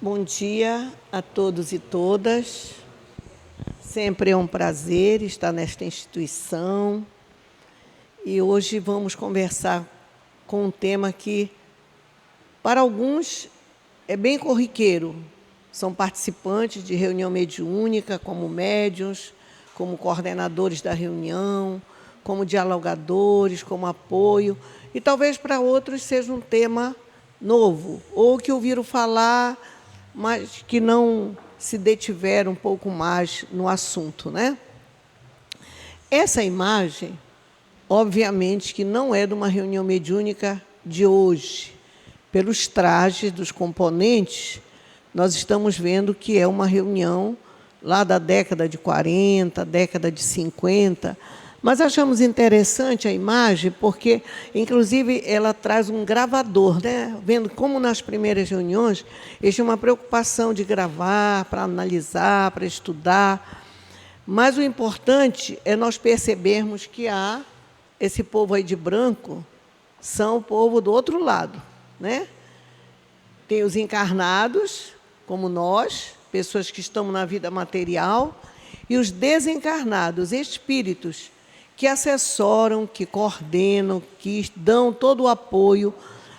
Bom dia a todos e todas. Sempre é um prazer estar nesta instituição. E hoje vamos conversar com um tema que, para alguns, é bem corriqueiro. São participantes de reunião mediúnica, como médiuns, como coordenadores da reunião, como dialogadores, como apoio. E talvez para outros seja um tema novo, ou que ouviram falar, mas que não se detiveram um pouco mais no assunto, né? Essa imagem, obviamente, que não é de uma reunião mediúnica de hoje. Pelos trajes dos componentes, nós estamos vendo que é uma reunião lá da década de 40, década de 50, mas achamos interessante a imagem porque, inclusive, ela traz um gravador, né? Vendo como nas primeiras reuniões existe uma preocupação de gravar, para analisar, para estudar. Mas o importante é nós percebermos que esse povo aí de branco são o povo do outro lado, né? Tem os encarnados, como nós, pessoas que estão na vida material, e os desencarnados, espíritos, que assessoram, que coordenam, que dão todo o apoio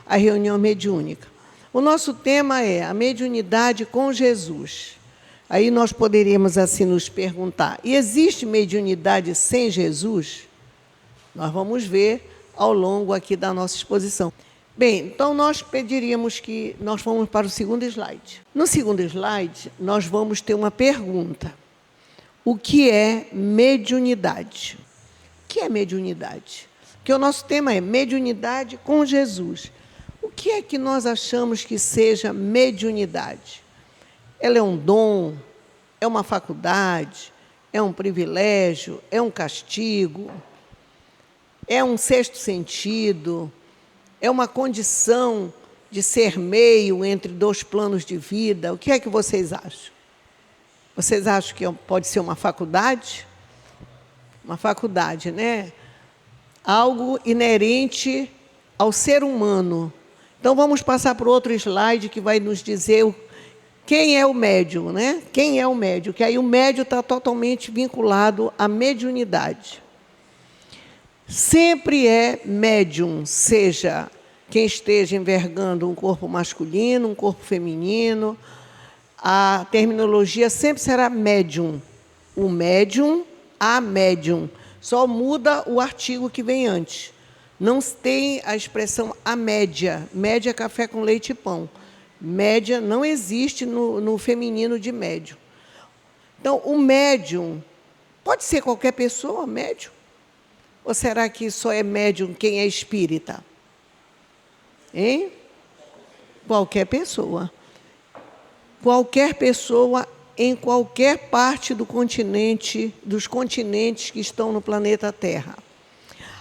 à reunião mediúnica. O nosso tema é a mediunidade com Jesus. Aí nós poderíamos assim nos perguntar, e existe mediunidade sem Jesus? Nós vamos ver ao longo aqui da nossa exposição. Bem, então nós pediríamos que nós vamos para o segundo slide. No segundo slide, nós vamos ter uma pergunta. O que é mediunidade? O que é mediunidade? Porque o nosso tema é mediunidade com Jesus. O que é que nós achamos que seja mediunidade? Ela é um dom? É uma faculdade? É um privilégio? É um castigo? É um sexto sentido? É uma condição de ser meio entre dois planos de vida? O que é que vocês acham? Vocês acham que pode ser uma faculdade? Uma faculdade, né? Algo inerente ao ser humano. Então, vamos passar para o outro slide que vai nos dizer quem é o médium, né? Quem é o médium? Que aí o médium está totalmente vinculado à mediunidade. Sempre é médium, seja quem esteja envergando um corpo masculino, um corpo feminino. A terminologia sempre será médium. O médium, a médium. Só muda o artigo que vem antes. Não tem a expressão a média. Média é café com leite e pão. Média não existe no feminino de médium. Então, o médium pode ser qualquer pessoa, médium. Ou será que só é médium quem é espírita? Hein? Qualquer pessoa. Qualquer pessoa em qualquer parte do continente, dos continentes que estão no planeta Terra.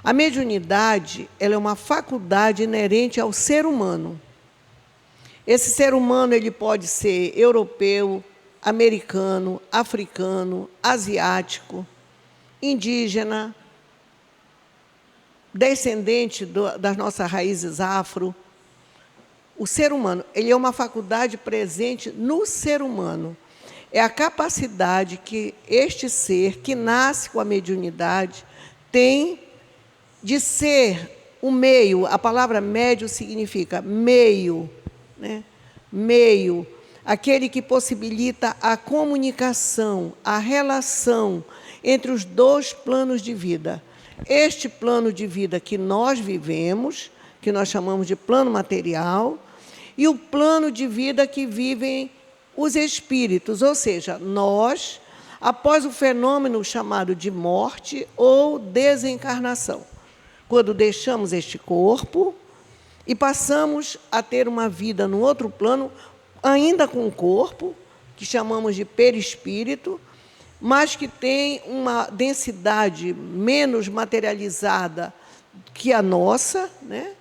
A mediunidade, ela é uma faculdade inerente ao ser humano. Esse ser humano ele pode ser europeu, americano, africano, asiático, indígena, descendente das nossas raízes afro. O ser humano, ele é uma faculdade presente no ser humano. É a capacidade que este ser, que nasce com a mediunidade, tem de ser o meio. A palavra médio significa meio, né? Meio, aquele que possibilita a comunicação, a relação entre os dois planos de vida. Este plano de vida que nós vivemos, que nós chamamos de plano material, e o plano de vida que vivem os espíritos, ou seja, nós, após o fenômeno chamado de morte ou desencarnação, quando deixamos este corpo e passamos a ter uma vida no outro plano, ainda com o corpo, que chamamos de perispírito, mas que tem uma densidade menos materializada que a nossa, né?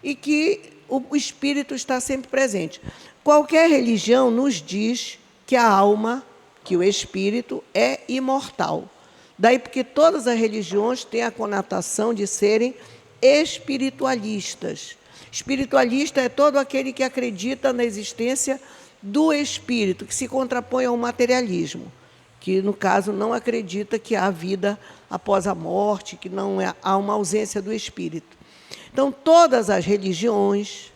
E que o espírito está sempre presente. Qualquer religião nos diz que a alma, que o espírito, é imortal. Daí porque todas as religiões têm a conotação de serem espiritualistas. Espiritualista é todo aquele que acredita na existência do espírito, que se contrapõe ao materialismo, que, no caso, não acredita que há vida após a morte, que não há uma ausência do espírito. Então, todas as religiões,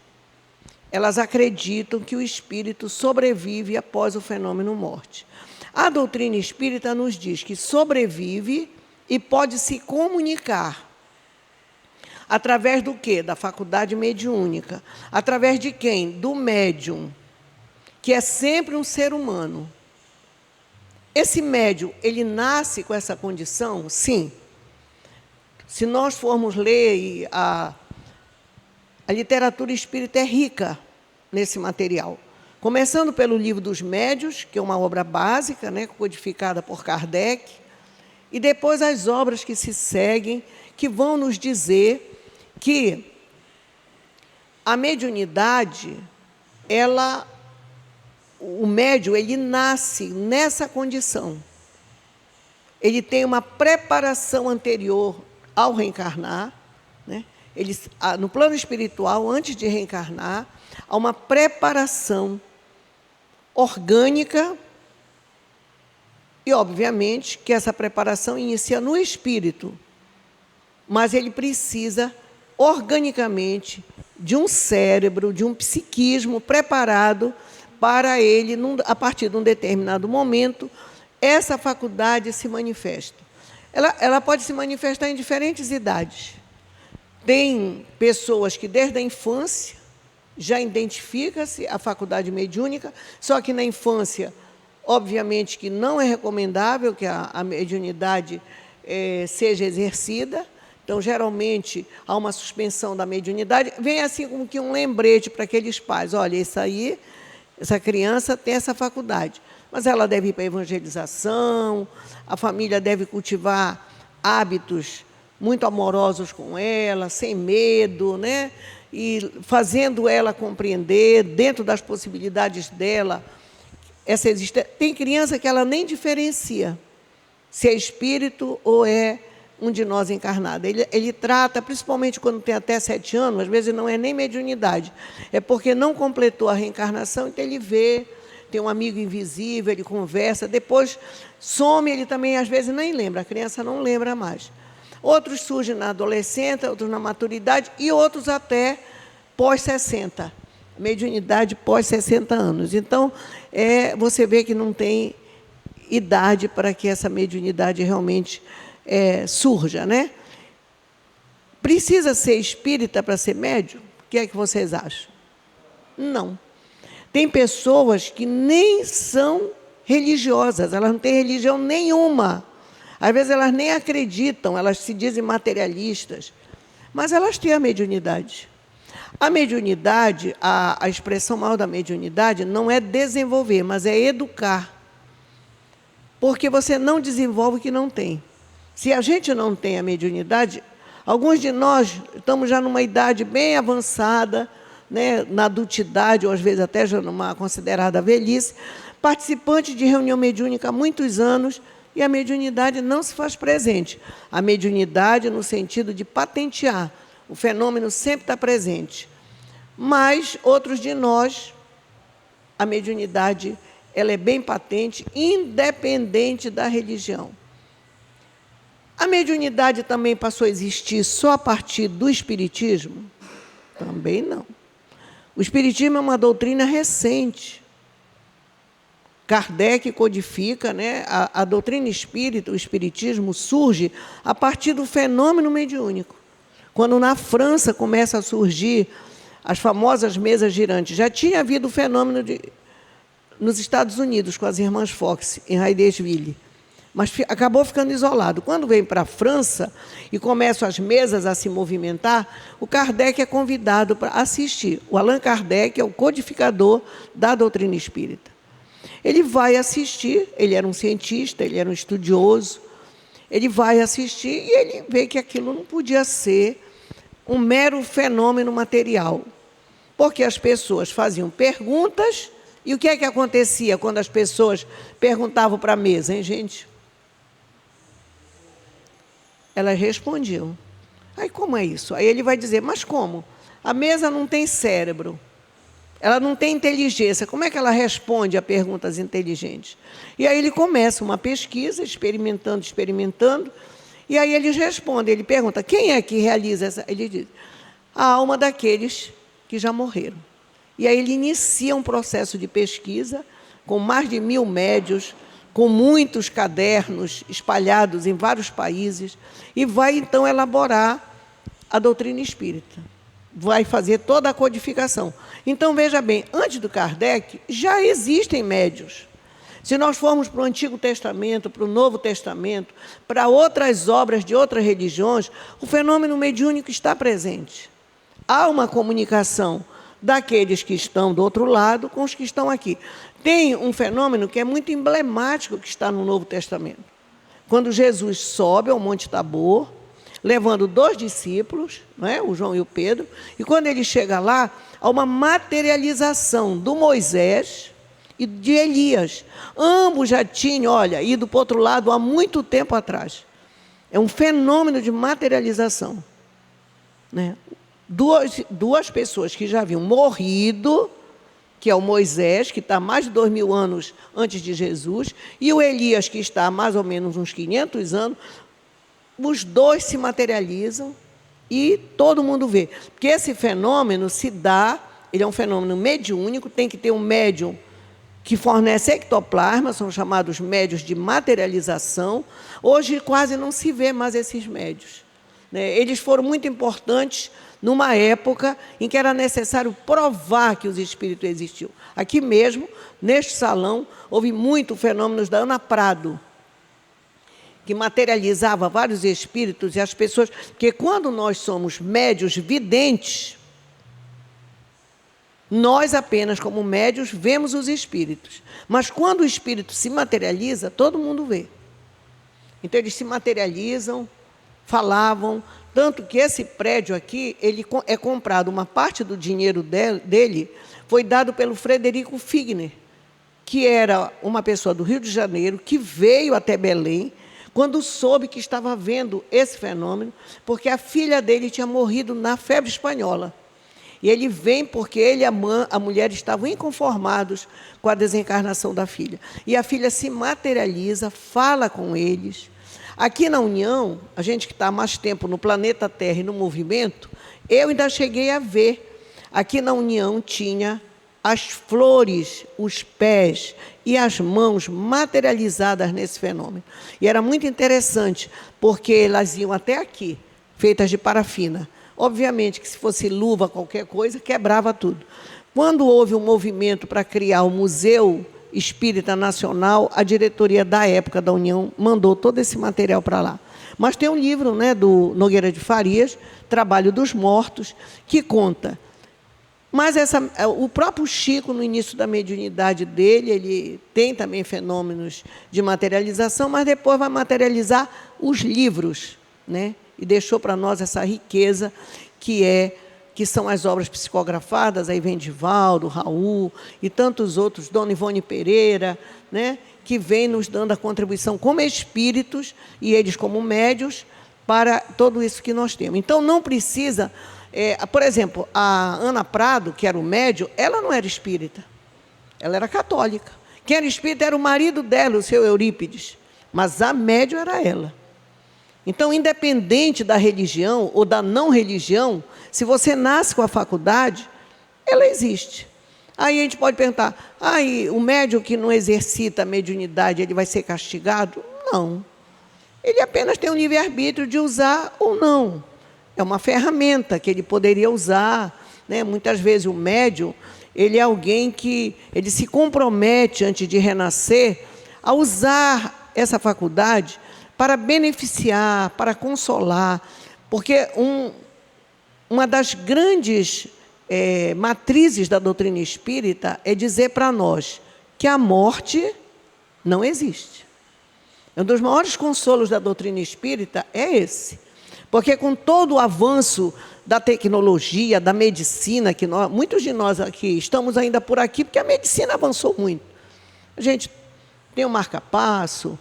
elas acreditam que o espírito sobrevive após o fenômeno morte. A doutrina espírita nos diz que sobrevive e pode se comunicar. Através do quê? Da faculdade mediúnica. Através de quem? Do médium, que é sempre um ser humano. Esse médium, ele nasce com essa condição? Sim. Se nós formos ler, a literatura espírita é rica nesse material. Começando pelo Livro dos Médiuns, que é uma obra básica, né, codificada por Kardec, e depois as obras que se seguem, que vão nos dizer que a mediunidade, o médium, ele nasce nessa condição. Ele tem uma preparação anterior ao reencarnar, né? No plano espiritual, antes de reencarnar, há uma preparação orgânica e, obviamente, que essa preparação inicia no espírito, mas ele precisa, organicamente, de um cérebro, de um psiquismo preparado para ele, a partir de um determinado momento, essa faculdade se manifesta. Ela pode se manifestar em diferentes idades. Tem pessoas que, desde a infância, já identifica-se a faculdade mediúnica, só que na infância, obviamente, que não é recomendável que a mediunidade seja exercida. Então, geralmente, há uma suspensão da mediunidade. Vem assim como que um lembrete para aqueles pais. Olha, essa criança tem essa faculdade, mas ela deve ir para a evangelização, a família deve cultivar hábitos muito amorosos com ela, sem medo, né? E fazendo ela compreender, dentro das possibilidades dela, essa existência. Tem criança que ela nem diferencia se é espírito ou é um de nós encarnado. Ele trata, principalmente quando tem até 7 anos, às vezes não é nem mediunidade, é porque não completou a reencarnação, então ele vê, tem um amigo invisível, ele conversa, depois some, ele também às vezes nem lembra, a criança não lembra mais. Outros surgem na adolescência, outros na maturidade e outros até pós-60, mediunidade pós 60 anos. Então, você vê que não tem idade para que essa mediunidade realmente surja, né? Precisa ser espírita para ser médium? O que é que vocês acham? Não. Tem pessoas que nem são religiosas, elas não têm religião nenhuma. Às vezes elas nem acreditam, elas se dizem materialistas, mas elas têm a mediunidade. A mediunidade, a expressão maior da mediunidade não é desenvolver, mas é educar. Porque você não desenvolve o que não tem. Se a gente não tem a mediunidade, alguns de nós estamos já numa idade bem avançada, né, na adultidade, ou às vezes até já numa considerada velhice, participante de reunião mediúnica há muitos anos, e a mediunidade não se faz presente. A mediunidade no sentido de patentear. O fenômeno sempre está presente. Mas outros de nós, a mediunidade, ela é bem patente, independente da religião. A mediunidade também passou a existir só a partir do espiritismo? Também não. O espiritismo é uma doutrina recente. Kardec codifica, né, a doutrina espírita, o espiritismo surge a partir do fenômeno mediúnico. Quando na França começa a surgir as famosas mesas girantes, já tinha havido o fenômeno nos Estados Unidos, com as irmãs Fox, em Hydesville, mas acabou ficando isolado. Quando vem para a França e começam as mesas a se movimentar, o Kardec é convidado para assistir. O Allan Kardec é o codificador da doutrina espírita. Ele vai assistir, ele era um cientista, ele era um estudioso, ele vai assistir e ele vê que aquilo não podia ser um mero fenômeno material, porque as pessoas faziam perguntas, e o que é que acontecia quando as pessoas perguntavam para a mesa, hein, gente? Elas respondiam. Aí, como é isso? Aí ele vai dizer, mas como? A mesa não tem cérebro. Ela não tem inteligência. Como é que ela responde a perguntas inteligentes? E aí ele começa uma pesquisa, experimentando, e aí eles respondem. Ele pergunta, quem é que realiza essa? Ele diz, a alma daqueles que já morreram. E aí ele inicia um processo de pesquisa com mais de 1000 médios, com muitos cadernos espalhados em vários países, e vai então elaborar a doutrina espírita. Vai fazer toda a codificação. Então, veja bem, antes do Kardec, já existem médios. Se nós formos para o Antigo Testamento, para o Novo Testamento, para outras obras de outras religiões, o fenômeno mediúnico está presente. Há uma comunicação daqueles que estão do outro lado com os que estão aqui. Tem um fenômeno que é muito emblemático que está no Novo Testamento. Quando Jesus sobe ao Monte Tabor, levando 2 discípulos, não é? O João e o Pedro, e quando ele chega lá, há uma materialização do Moisés e de Elias. Ambos já tinham, ido para o outro lado há muito tempo atrás. É um fenômeno de materialização, né? Duas pessoas que já haviam morrido, que é o Moisés, que está mais de 2000 anos antes de Jesus, e o Elias, que está há mais ou menos uns 500 anos, os dois se materializam e todo mundo vê. Porque esse fenômeno se dá, ele é um fenômeno mediúnico, tem que ter um médium que fornece ectoplasma, são chamados médios de materialização. Hoje quase não se vê mais esses médios, né? Eles foram muito importantes numa época em que era necessário provar que os espíritos existiam. Aqui mesmo, neste salão, houve muito fenômenos da Ana Prado, que materializava vários espíritos e as pessoas... Porque quando nós somos médios videntes, nós apenas, como médios, vemos os espíritos. Mas quando o espírito se materializa, todo mundo vê. Então, eles se materializam, falavam... Tanto que esse prédio aqui, ele é comprado, uma parte do dinheiro dele foi dado pelo Frederico Figner, que era uma pessoa do Rio de Janeiro, que veio até Belém, quando soube que estava vendo esse fenômeno, porque a filha dele tinha morrido na febre espanhola. E ele vem porque ele e a mulher estavam inconformados com a desencarnação da filha. E a filha se materializa, fala com eles. Aqui na União, a gente que está há mais tempo no planeta Terra e no movimento, eu ainda cheguei a ver. Aqui na União tinha as flores, os pés e as mãos materializadas nesse fenômeno. E era muito interessante, porque elas iam até aqui, feitas de parafina. Obviamente que se fosse luva, qualquer coisa, quebrava tudo. Quando houve um movimento para criar o Museu Espírita Nacional, a diretoria da época da União mandou todo esse material para lá. Mas tem um livro, né, do Nogueira de Farias, Trabalho dos Mortos, que conta. Mas o próprio Chico, no início da mediunidade dele, ele tem também fenômenos de materialização, mas depois vai materializar os livros, né? E deixou para nós essa riqueza que são as obras psicografadas, aí vem Divaldo, Raul e tantos outros, Dona Ivone Pereira, né, que vem nos dando a contribuição como espíritos e eles como médios para tudo isso que nós temos. Então, não precisa... por exemplo, a Ana Prado, que era o médio, ela não era espírita, ela era católica. Quem era espírita era o marido dela, o seu Eurípides, mas a médio era ela. Então, independente da religião ou da não religião, se você nasce com a faculdade, ela existe. Aí a gente pode perguntar, o médium que não exercita a mediunidade, ele vai ser castigado? Não. Ele apenas tem o livre-arbítrio de usar ou não. É uma ferramenta que ele poderia usar, né? Muitas vezes o médium, ele é alguém que ele se compromete, antes de renascer, a usar essa faculdade para beneficiar, para consolar, porque uma das grandes matrizes da doutrina espírita é dizer para nós que a morte não existe. Um dos maiores consolos da doutrina espírita é esse, porque com todo o avanço da tecnologia, da medicina, que muitos de nós aqui estamos ainda por aqui, porque a medicina avançou muito. A gente tem o marca-passo,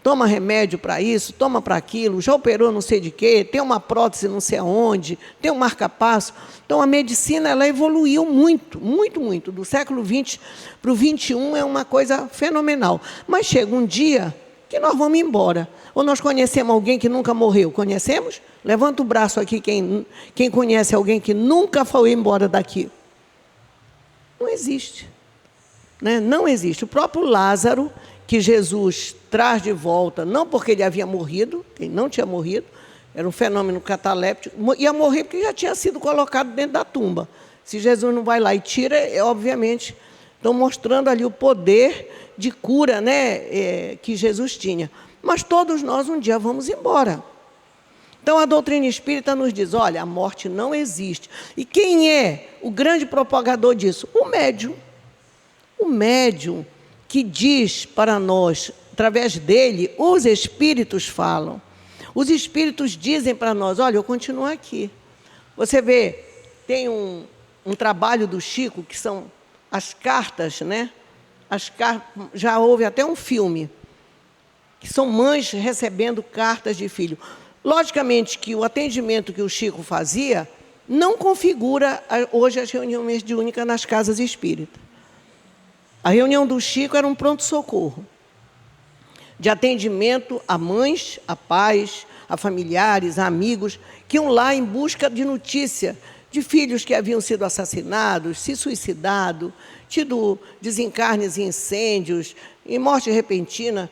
toma remédio para isso, toma para aquilo, já operou não sei de quê, tem uma prótese não sei aonde, tem um marca-passo. Então, a medicina ela evoluiu muito, muito, muito. Do século XX para o XXI é uma coisa fenomenal. Mas chega um dia que nós vamos embora. Ou nós conhecemos alguém que nunca morreu? Conhecemos? Levanta o braço aqui quem conhece alguém que nunca foi embora daqui. Não existe. Né? Não existe. O próprio Lázaro, que Jesus traz de volta, não porque ele havia morrido, ele não tinha morrido, era um fenômeno cataléptico, ia morrer porque já tinha sido colocado dentro da tumba. Se Jesus não vai lá e tira, obviamente, estão mostrando ali o poder de cura, né, que Jesus tinha. Mas todos nós um dia vamos embora. Então, a doutrina espírita nos diz, olha, a morte não existe. E quem é o grande propagador disso? O médium. O médium que diz para nós, através dele, os espíritos falam. Os espíritos dizem para nós, olha, eu continuo aqui. Você vê, tem um trabalho do Chico, que são as cartas, né? Já houve até um filme, que são mães recebendo cartas de filho. Logicamente que o atendimento que o Chico fazia não configura hoje as reuniões mediúnicas nas casas espíritas. A reunião do Chico era um pronto-socorro, de atendimento a mães, a pais, a familiares, a amigos, que iam lá em busca de notícia de filhos que haviam sido assassinados, se suicidado, tido desencarnes e incêndios, e morte repentina.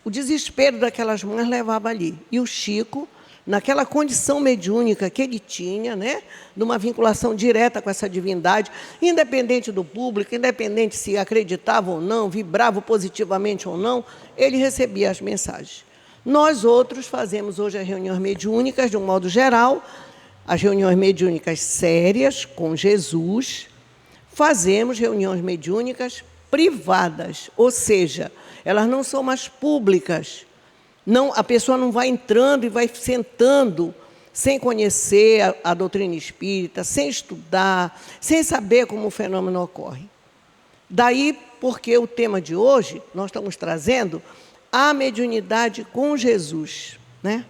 O desespero daquelas mães levava ali. E o Chico, naquela condição mediúnica que ele tinha, né, de uma vinculação direta com essa divindade, independente do público, independente se acreditava ou não, vibrava positivamente ou não, ele recebia as mensagens. Nós outros fazemos hoje as reuniões mediúnicas, de um modo geral, as reuniões mediúnicas sérias, com Jesus, fazemos reuniões mediúnicas privadas, ou seja, elas não são mais públicas. Não, a pessoa não vai entrando e vai sentando sem conhecer a doutrina espírita, sem estudar, sem saber como o fenômeno ocorre. Daí, porque o tema de hoje, nós estamos trazendo a mediunidade com Jesus, né?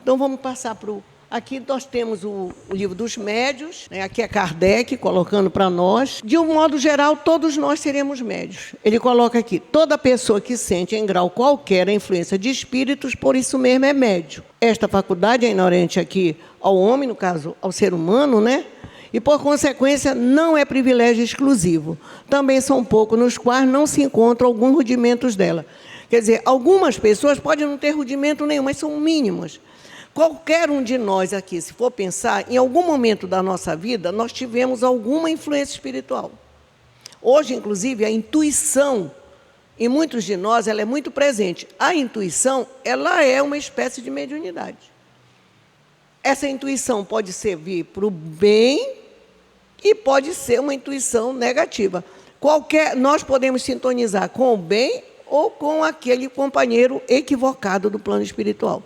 Então, vamos passar para o... Aqui nós temos o livro dos médios, né? Aqui é Kardec colocando para nós. De um modo geral, todos nós seremos médios. Ele coloca aqui, toda pessoa que sente em grau qualquer a influência de espíritos, por isso mesmo é médio. Esta faculdade é inerente aqui ao homem, no caso, ao ser humano, né? E, por consequência, não é privilégio exclusivo. Também são poucos nos quais não se encontram alguns rudimentos dela. Quer dizer, algumas pessoas podem não ter rudimento nenhum, mas são mínimas. Qualquer um de nós aqui, se for pensar, em algum momento da nossa vida, nós tivemos alguma influência espiritual. Hoje, inclusive, a intuição, em muitos de nós, ela é muito presente. A intuição, ela é uma espécie de mediunidade. Essa intuição pode servir para o bem e pode ser uma intuição negativa. Nós podemos sintonizar com o bem ou com aquele companheiro equivocado do plano espiritual.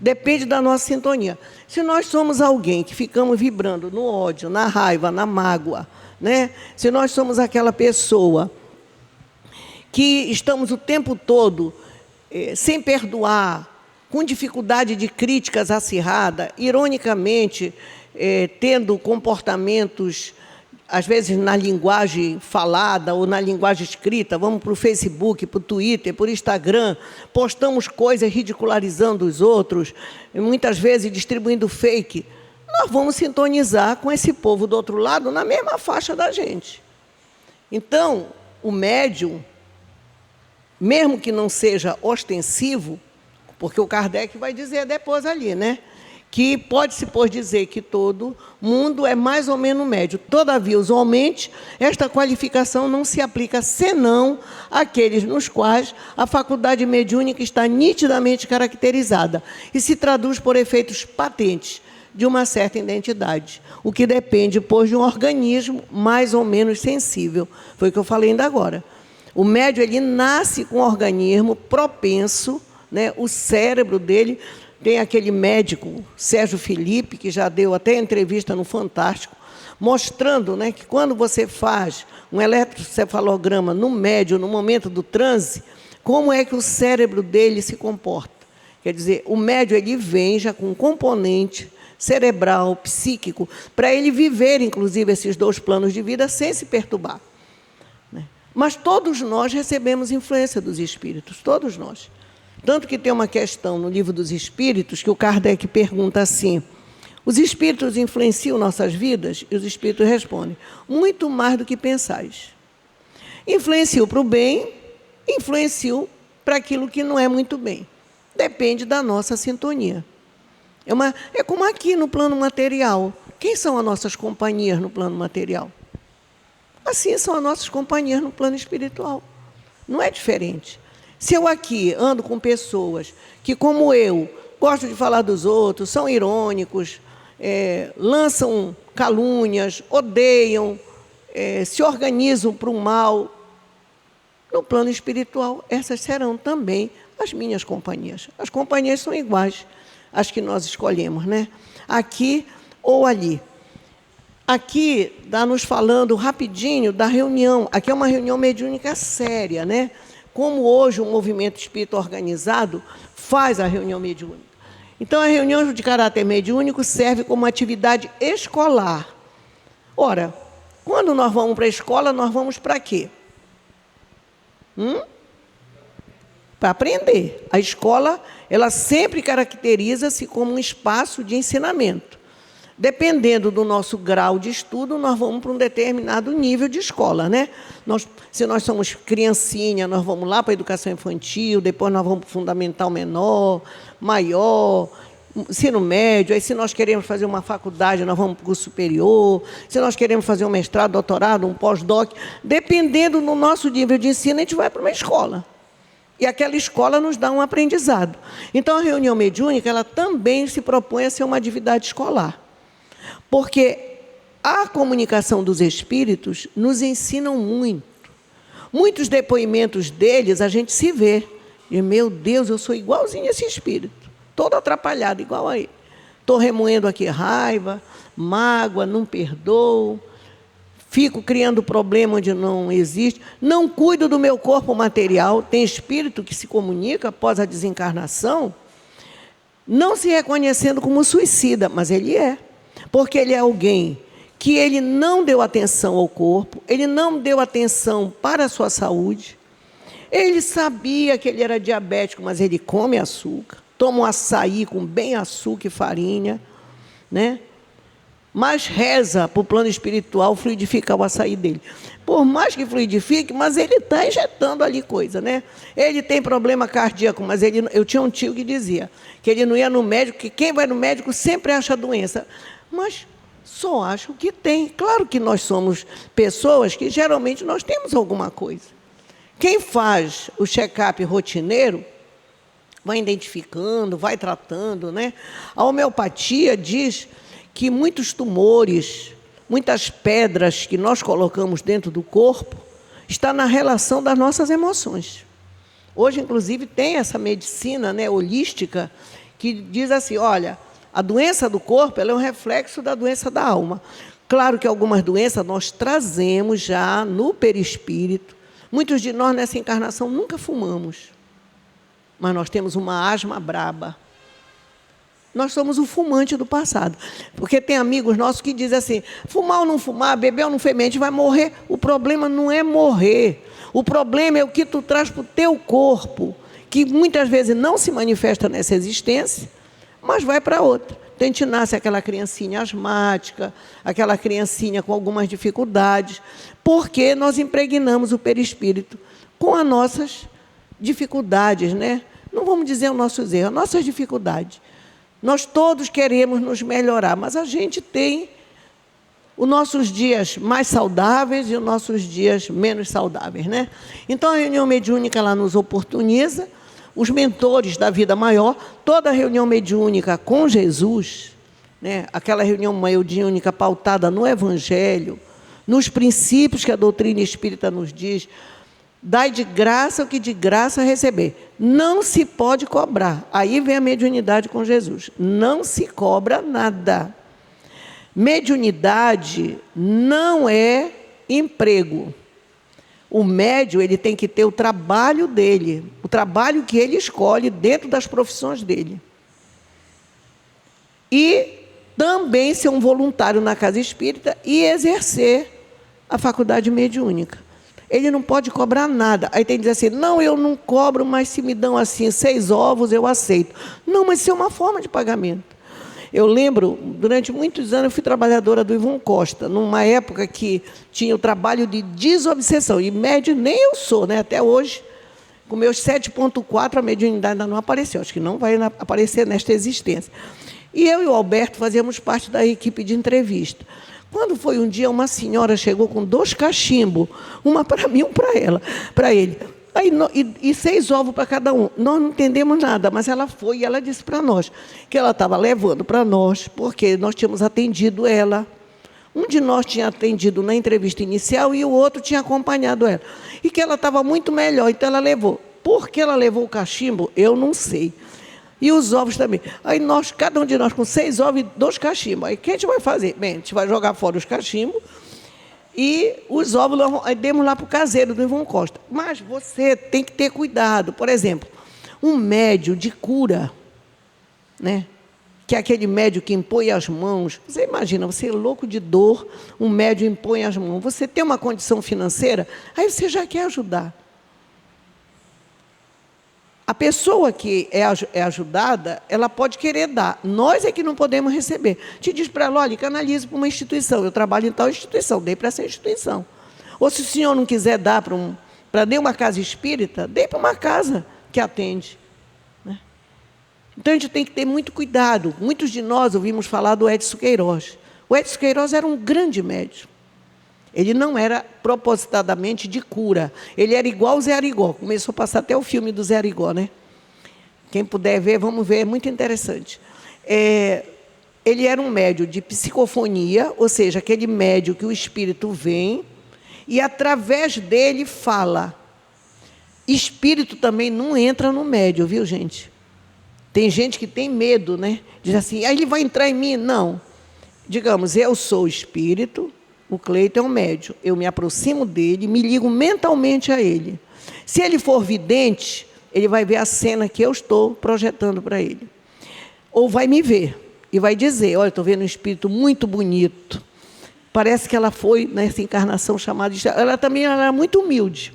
Depende da nossa sintonia. Se nós somos alguém que ficamos vibrando no ódio, na raiva, na mágoa, né? Se nós somos aquela pessoa que estamos o tempo todo sem perdoar, com dificuldade de críticas acirradas, ironicamente, tendo comportamentos, às vezes na linguagem falada ou na linguagem escrita, vamos para o Facebook, para o Twitter, para o Instagram, postamos coisas ridicularizando os outros, muitas vezes distribuindo fake, nós vamos sintonizar com esse povo do outro lado na mesma faixa da gente. Então, o médium, mesmo que não seja ostensivo, porque o Kardec vai dizer depois ali, né? Que pode-se, pois, dizer que todo mundo é mais ou menos médio. Todavia, usualmente, esta qualificação não se aplica senão àqueles nos quais a faculdade mediúnica está nitidamente caracterizada e se traduz por efeitos patentes de uma certa identidade, o que depende, pois, de um organismo mais ou menos sensível. Foi o que eu falei ainda agora. O médium, ele nasce com um organismo propenso, né? O cérebro dele... Tem aquele médico, Sérgio Felipe, que já deu até entrevista no Fantástico, mostrando, né, que quando você faz um eletrocefalograma no médium, no momento do transe, como é que o cérebro dele se comporta. Quer dizer, o médium ele vem já com um componente cerebral, psíquico, para ele viver, inclusive, esses 2 planos de vida sem se perturbar. Mas todos nós recebemos influência dos espíritos, todos nós. Tanto que tem uma questão no Livro dos Espíritos, que o Kardec pergunta assim: os espíritos influenciam nossas vidas? E os espíritos respondem: muito mais do que pensais. Influenciam para o bem, influenciam para aquilo que não é muito bem. Depende da nossa sintonia. É como aqui no plano material. Quem são as nossas companhias no plano material? Assim são as nossas companhias no plano espiritual. Não é diferente. Se eu aqui ando com pessoas que, como eu, gostam de falar dos outros, são irônicos, lançam calúnias, odeiam, se organizam para o mal, no plano espiritual, essas serão também as minhas companhias. As companhias são iguais às que nós escolhemos, né? Aqui ou ali. Aqui está nos falando rapidinho da reunião. Aqui é uma reunião mediúnica séria, né? Como hoje o movimento espírita organizado faz a reunião mediúnica. Então, a reunião de caráter mediúnico serve como atividade escolar. Ora, quando nós vamos para a escola, nós vamos para quê? Para aprender. A escola, ela sempre caracteriza-se como um espaço de ensinamento. Dependendo do nosso grau de estudo, nós vamos para um determinado nível de escola, né? Se nós somos criancinha, nós vamos lá para a educação infantil, depois nós vamos para o fundamental menor, maior, ensino médio. Aí, se nós queremos fazer uma faculdade, nós vamos para o curso superior. Se nós queremos fazer um mestrado, doutorado, um pós-doc, dependendo do nosso nível de ensino, a gente vai para uma escola. E aquela escola nos dá um aprendizado. Então, a reunião mediúnica, ela também se propõe a ser uma atividade escolar. Porque a comunicação dos espíritos nos ensinam muito. Muitos depoimentos deles, a gente se vê. E, meu Deus, eu sou igualzinho a esse espírito. Todo atrapalhado, igual a ele. Estou remoendo aqui raiva, mágoa, não perdoo. Fico criando problema onde não existe. Não cuido do meu corpo material. Tem espírito que se comunica após a desencarnação, não se reconhecendo como suicida, mas ele é. Porque ele é alguém que ele não deu atenção ao corpo, ele não deu atenção para a sua saúde. Ele sabia que ele era diabético, mas ele come açúcar, toma um açaí com bem açúcar e farinha, né? Mas reza para o plano espiritual fluidificar o açaí dele. Por mais que fluidifique, mas ele está injetando ali coisa, né? Ele tem problema cardíaco, mas eu tinha um tio que dizia que ele não ia no médico, que quem vai no médico sempre acha doença. Mas só acho que tem. Claro que nós somos pessoas que geralmente nós temos alguma coisa. Quem faz o check-up rotineiro vai identificando, vai tratando, né? A homeopatia diz que muitos tumores, muitas pedras que nós colocamos dentro do corpo, está na relação das nossas emoções. Hoje, inclusive, tem essa medicina, né, holística, que diz assim, olha, a doença do corpo ela é um reflexo da doença da alma. Claro que algumas doenças nós trazemos já no perispírito. Muitos de nós, nessa encarnação, nunca fumamos. Mas nós temos uma asma braba. Nós somos o fumante do passado. Porque tem amigos nossos que dizem assim, fumar ou não fumar, beber ou não beber, a gente vai morrer. O problema não é morrer. O problema é o que tu traz para o teu corpo, que muitas vezes não se manifesta nessa existência, mas vai para outra. Então, a gente nasce aquela criancinha asmática, aquela criancinha com algumas dificuldades, porque nós impregnamos o perispírito com as nossas dificuldades, né? Não vamos dizer os nossos erros, as nossas dificuldades. Nós todos queremos nos melhorar, mas a gente tem os nossos dias mais saudáveis e os nossos dias menos saudáveis, né? Então, a reunião mediúnica ela nos oportuniza. Os mentores da vida maior, toda reunião mediúnica com Jesus, né? Aquela reunião mediúnica pautada no Evangelho, nos princípios que a doutrina espírita nos diz, dai de graça o que de graça receber. Não se pode cobrar. Aí vem a mediunidade com Jesus. Não se cobra nada. Mediunidade não é emprego. O médium ele tem que ter o trabalho dele. o trabalho que ele escolhe dentro das profissões dele. E também ser um voluntário na casa espírita e exercer a faculdade mediúnica. Ele não pode cobrar nada. Aí tem que dizer assim, não, eu não cobro, mas se me dão assim 6 ovos, eu aceito. Não, mas isso é uma forma de pagamento. Eu lembro, durante muitos anos, eu fui trabalhadora do Ivon Costa, numa época que tinha o trabalho de desobsessão. E médio nem eu sou, né? Até hoje, com meus 7,4, a mediunidade ainda não apareceu. Acho que não vai aparecer nesta existência. E eu e o Alberto fazíamos parte da equipe de entrevista. Quando foi um dia, uma senhora chegou com 2 cachimbos, uma para mim e um para ele. Aí, e 6 ovos para cada um. Nós não entendemos nada, mas ela foi e ela disse para nós que ela estava levando para nós, porque nós tínhamos atendido ela. Um de nós tinha atendido na entrevista inicial e o outro tinha acompanhado ela. E que ela estava muito melhor, então ela levou. Por que ela levou o cachimbo, eu não sei. E os ovos também. Aí nós, cada um de nós com 6 ovos e 2 cachimbos. Aí o que a gente vai fazer? Bem, a gente vai jogar fora os cachimbos e os ovos demos lá para o caseiro do Ivon Costa. Mas você tem que ter cuidado. Por exemplo, um médio de cura, né? Que é aquele médio que impõe as mãos. Você imagina, você é louco de dor, um médio impõe as mãos. Você tem uma condição financeira, aí você já quer ajudar. A pessoa que é ajudada, ela pode querer dar. Nós é que não podemos receber. Te diz para ela, olha, canalize para uma instituição. Eu trabalho em tal instituição, dei para essa instituição. Ou se o senhor não quiser dar para nenhuma casa espírita, dê para uma casa que atende. Né? Então, a gente tem que ter muito cuidado. Muitos de nós ouvimos falar do Edson Queiroz. O Edson Queiroz era um grande médium. Ele não era propositadamente de cura. Ele era igual o Zé Arigó. Começou a passar até o filme do Zé Arigó, né? Quem puder ver, vamos ver, é muito interessante. Ele era um médium de psicofonia, ou seja, aquele médium que o espírito vem e, através dele, fala. Espírito também não entra no médium, viu, gente? Tem gente que tem medo, né? Diz assim, ele vai entrar em mim? Não. Digamos, eu sou o espírito, o Cleiton é um médium. Eu me aproximo dele, me ligo mentalmente a ele. Se ele for vidente, ele vai ver a cena que eu estou projetando para ele. Ou vai me ver e vai dizer, olha, estou vendo um espírito muito bonito. Parece que ela foi nessa encarnação chamada de... Ela também era muito humilde.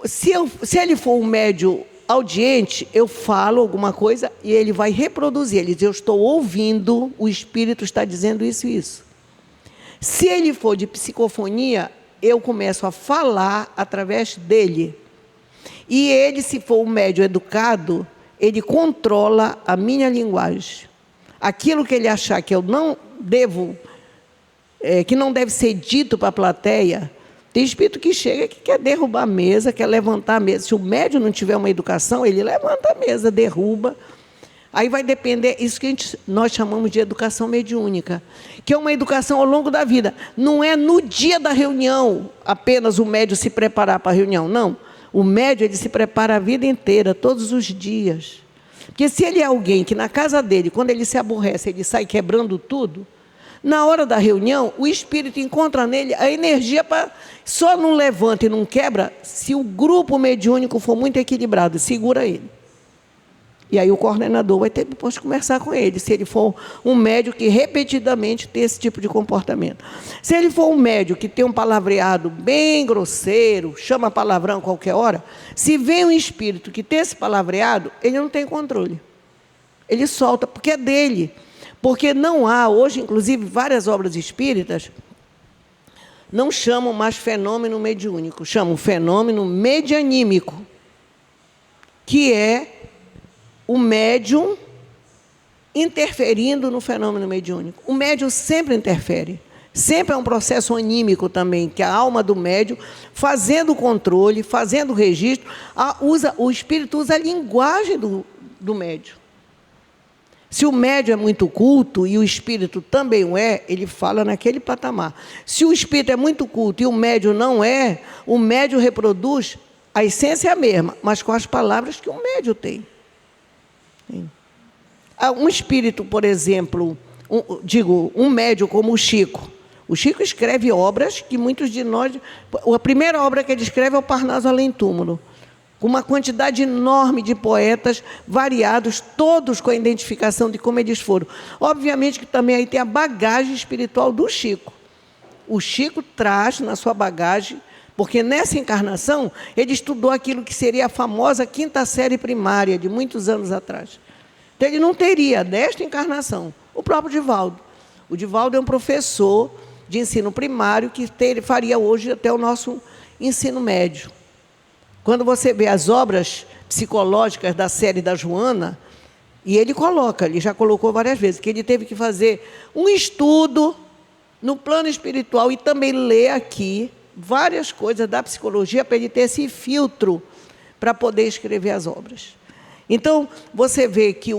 Se ele for um médium audiente, eu falo alguma coisa e ele vai reproduzir. Ele diz, eu estou ouvindo, o espírito está dizendo isso e isso. Se ele for de psicofonia, eu começo a falar através dele. E ele, se for um médium educado, ele controla a minha linguagem. Aquilo que ele achar que eu não devo, que não deve ser dito para a plateia. Tem espírito que chega que quer derrubar a mesa, quer levantar a mesa. Se o médium não tiver uma educação, ele levanta a mesa, derruba. Aí vai depender, isso que nós chamamos de educação mediúnica, que é uma educação ao longo da vida. Não é no dia da reunião apenas o médium se preparar para a reunião, não. O médium ele se prepara a vida inteira, todos os dias. Porque se ele é alguém que na casa dele, quando ele se aborrece, ele sai quebrando tudo, na hora da reunião, o espírito encontra nele a energia para... Só não levanta e não quebra se o grupo mediúnico for muito equilibrado, segura ele. E aí o coordenador vai ter depois de conversar com ele, se ele for um médium que repetidamente tem esse tipo de comportamento. Se ele for um médium que tem um palavreado bem grosseiro, chama palavrão a qualquer hora, se vem um espírito que tem esse palavreado, ele não tem controle. Ele solta, porque é dele. Porque não há, hoje, inclusive, várias obras espíritas não chamam mais fenômeno mediúnico, chamam fenômeno medianímico, que é o médium interferindo no fenômeno mediúnico. O médium sempre interfere. Sempre é um processo anímico também, que a alma do médium, fazendo o controle, fazendo o registro, o espírito usa a linguagem do médium. Se o médium é muito culto e o espírito também o é, ele fala naquele patamar. Se o espírito é muito culto e o médium não é, o médium reproduz, a essência é a mesma, mas com as palavras que o médium tem. Um espírito, por exemplo, um médium como o Chico. O Chico escreve obras que muitos de nós... A primeira obra que ele escreve é o Parnaso Além Túmulo, com uma quantidade enorme de poetas variados, todos com a identificação de como eles foram. Obviamente que também aí tem a bagagem espiritual do Chico. O Chico traz na sua bagagem, porque nessa encarnação ele estudou aquilo que seria a famosa 5ª série primária, de muitos anos atrás. Então ele não teria, desta encarnação, o próprio Divaldo. O Divaldo é um professor de ensino primário que faria hoje até o nosso ensino médio. Quando você vê as obras psicológicas da série da Joana, e ele coloca, ele já colocou várias vezes, que ele teve que fazer um estudo no plano espiritual e também ler aqui várias coisas da psicologia para ele ter esse filtro para poder escrever as obras. Então, você vê que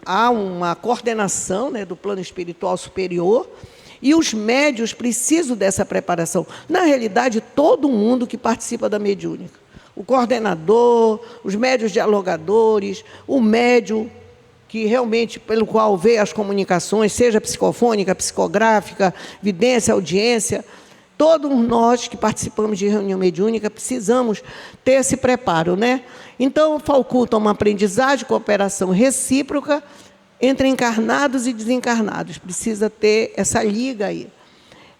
há uma coordenação, né, do plano espiritual superior, e os médiuns precisam dessa preparação. Na realidade, todo mundo que participa da mediúnica. O coordenador, os médiuns dialogadores, o médium que realmente, pelo qual vê as comunicações, seja psicofônica, psicográfica, vidência, audiência, todos nós que participamos de reunião mediúnica precisamos ter esse preparo, né? Então, faculta uma aprendizagem, cooperação recíproca entre encarnados e desencarnados. Precisa ter essa liga aí.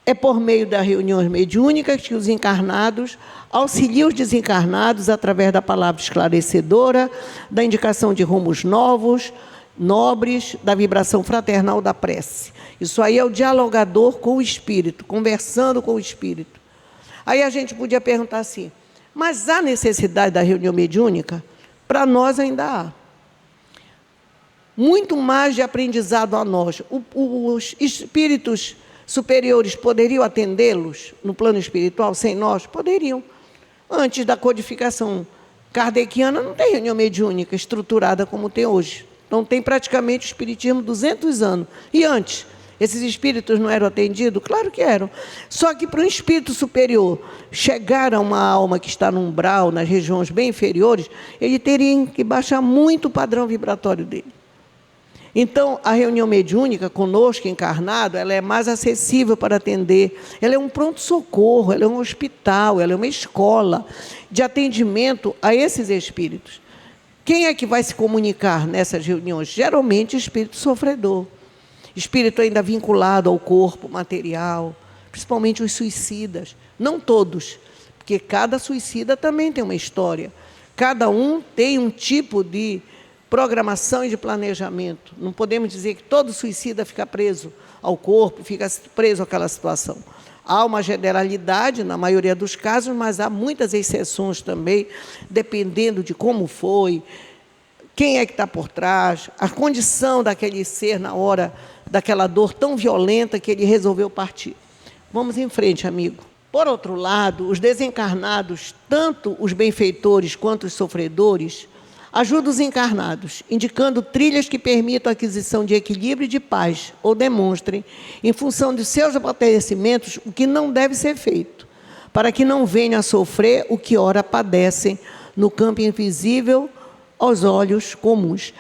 É por meio das reuniões mediúnicas que os encarnados auxiliam os desencarnados através da palavra esclarecedora, da indicação de rumos novos, nobres, da vibração fraternal da prece. Isso aí é o dialogador com o espírito, conversando com o espírito. Aí a gente podia perguntar assim, mas há necessidade da reunião mediúnica? Para nós ainda há. Muito mais de aprendizado a nós. Os espíritos superiores poderiam atendê-los no plano espiritual sem nós? Poderiam. Antes da codificação kardeciana, não tem reunião mediúnica estruturada como tem hoje. Então, tem praticamente o espiritismo 200 anos. E antes, esses espíritos não eram atendidos? Claro que eram. Só que para um espírito superior chegar a uma alma que está no umbral, nas regiões bem inferiores, ele teria que baixar muito o padrão vibratório dele. Então, a reunião mediúnica conosco, encarnado, ela é mais acessível para atender. Ela é um pronto-socorro, ela é um hospital, ela é uma escola de atendimento a esses espíritos. Quem é que vai se comunicar nessas reuniões? Geralmente, espírito sofredor. Espírito ainda vinculado ao corpo material, principalmente os suicidas. Não todos, porque cada suicida também tem uma história. Cada um tem um tipo de programação e de planejamento. Não podemos dizer que todo suicida fica preso ao corpo, fica preso àquela situação. Há uma generalidade, na maioria dos casos, mas há muitas exceções também, dependendo de como foi, quem é que está por trás, a condição daquele ser na hora daquela dor tão violenta que ele resolveu partir. Vamos em frente, amigo. Por outro lado, os desencarnados, tanto os benfeitores quanto os sofredores, ajudam os encarnados, indicando trilhas que permitam a aquisição de equilíbrio e de paz, ou demonstrem, em função de seus acontecimentos, o que não deve ser feito, para que não venham a sofrer o que ora padecem no campo invisível aos olhos comuns.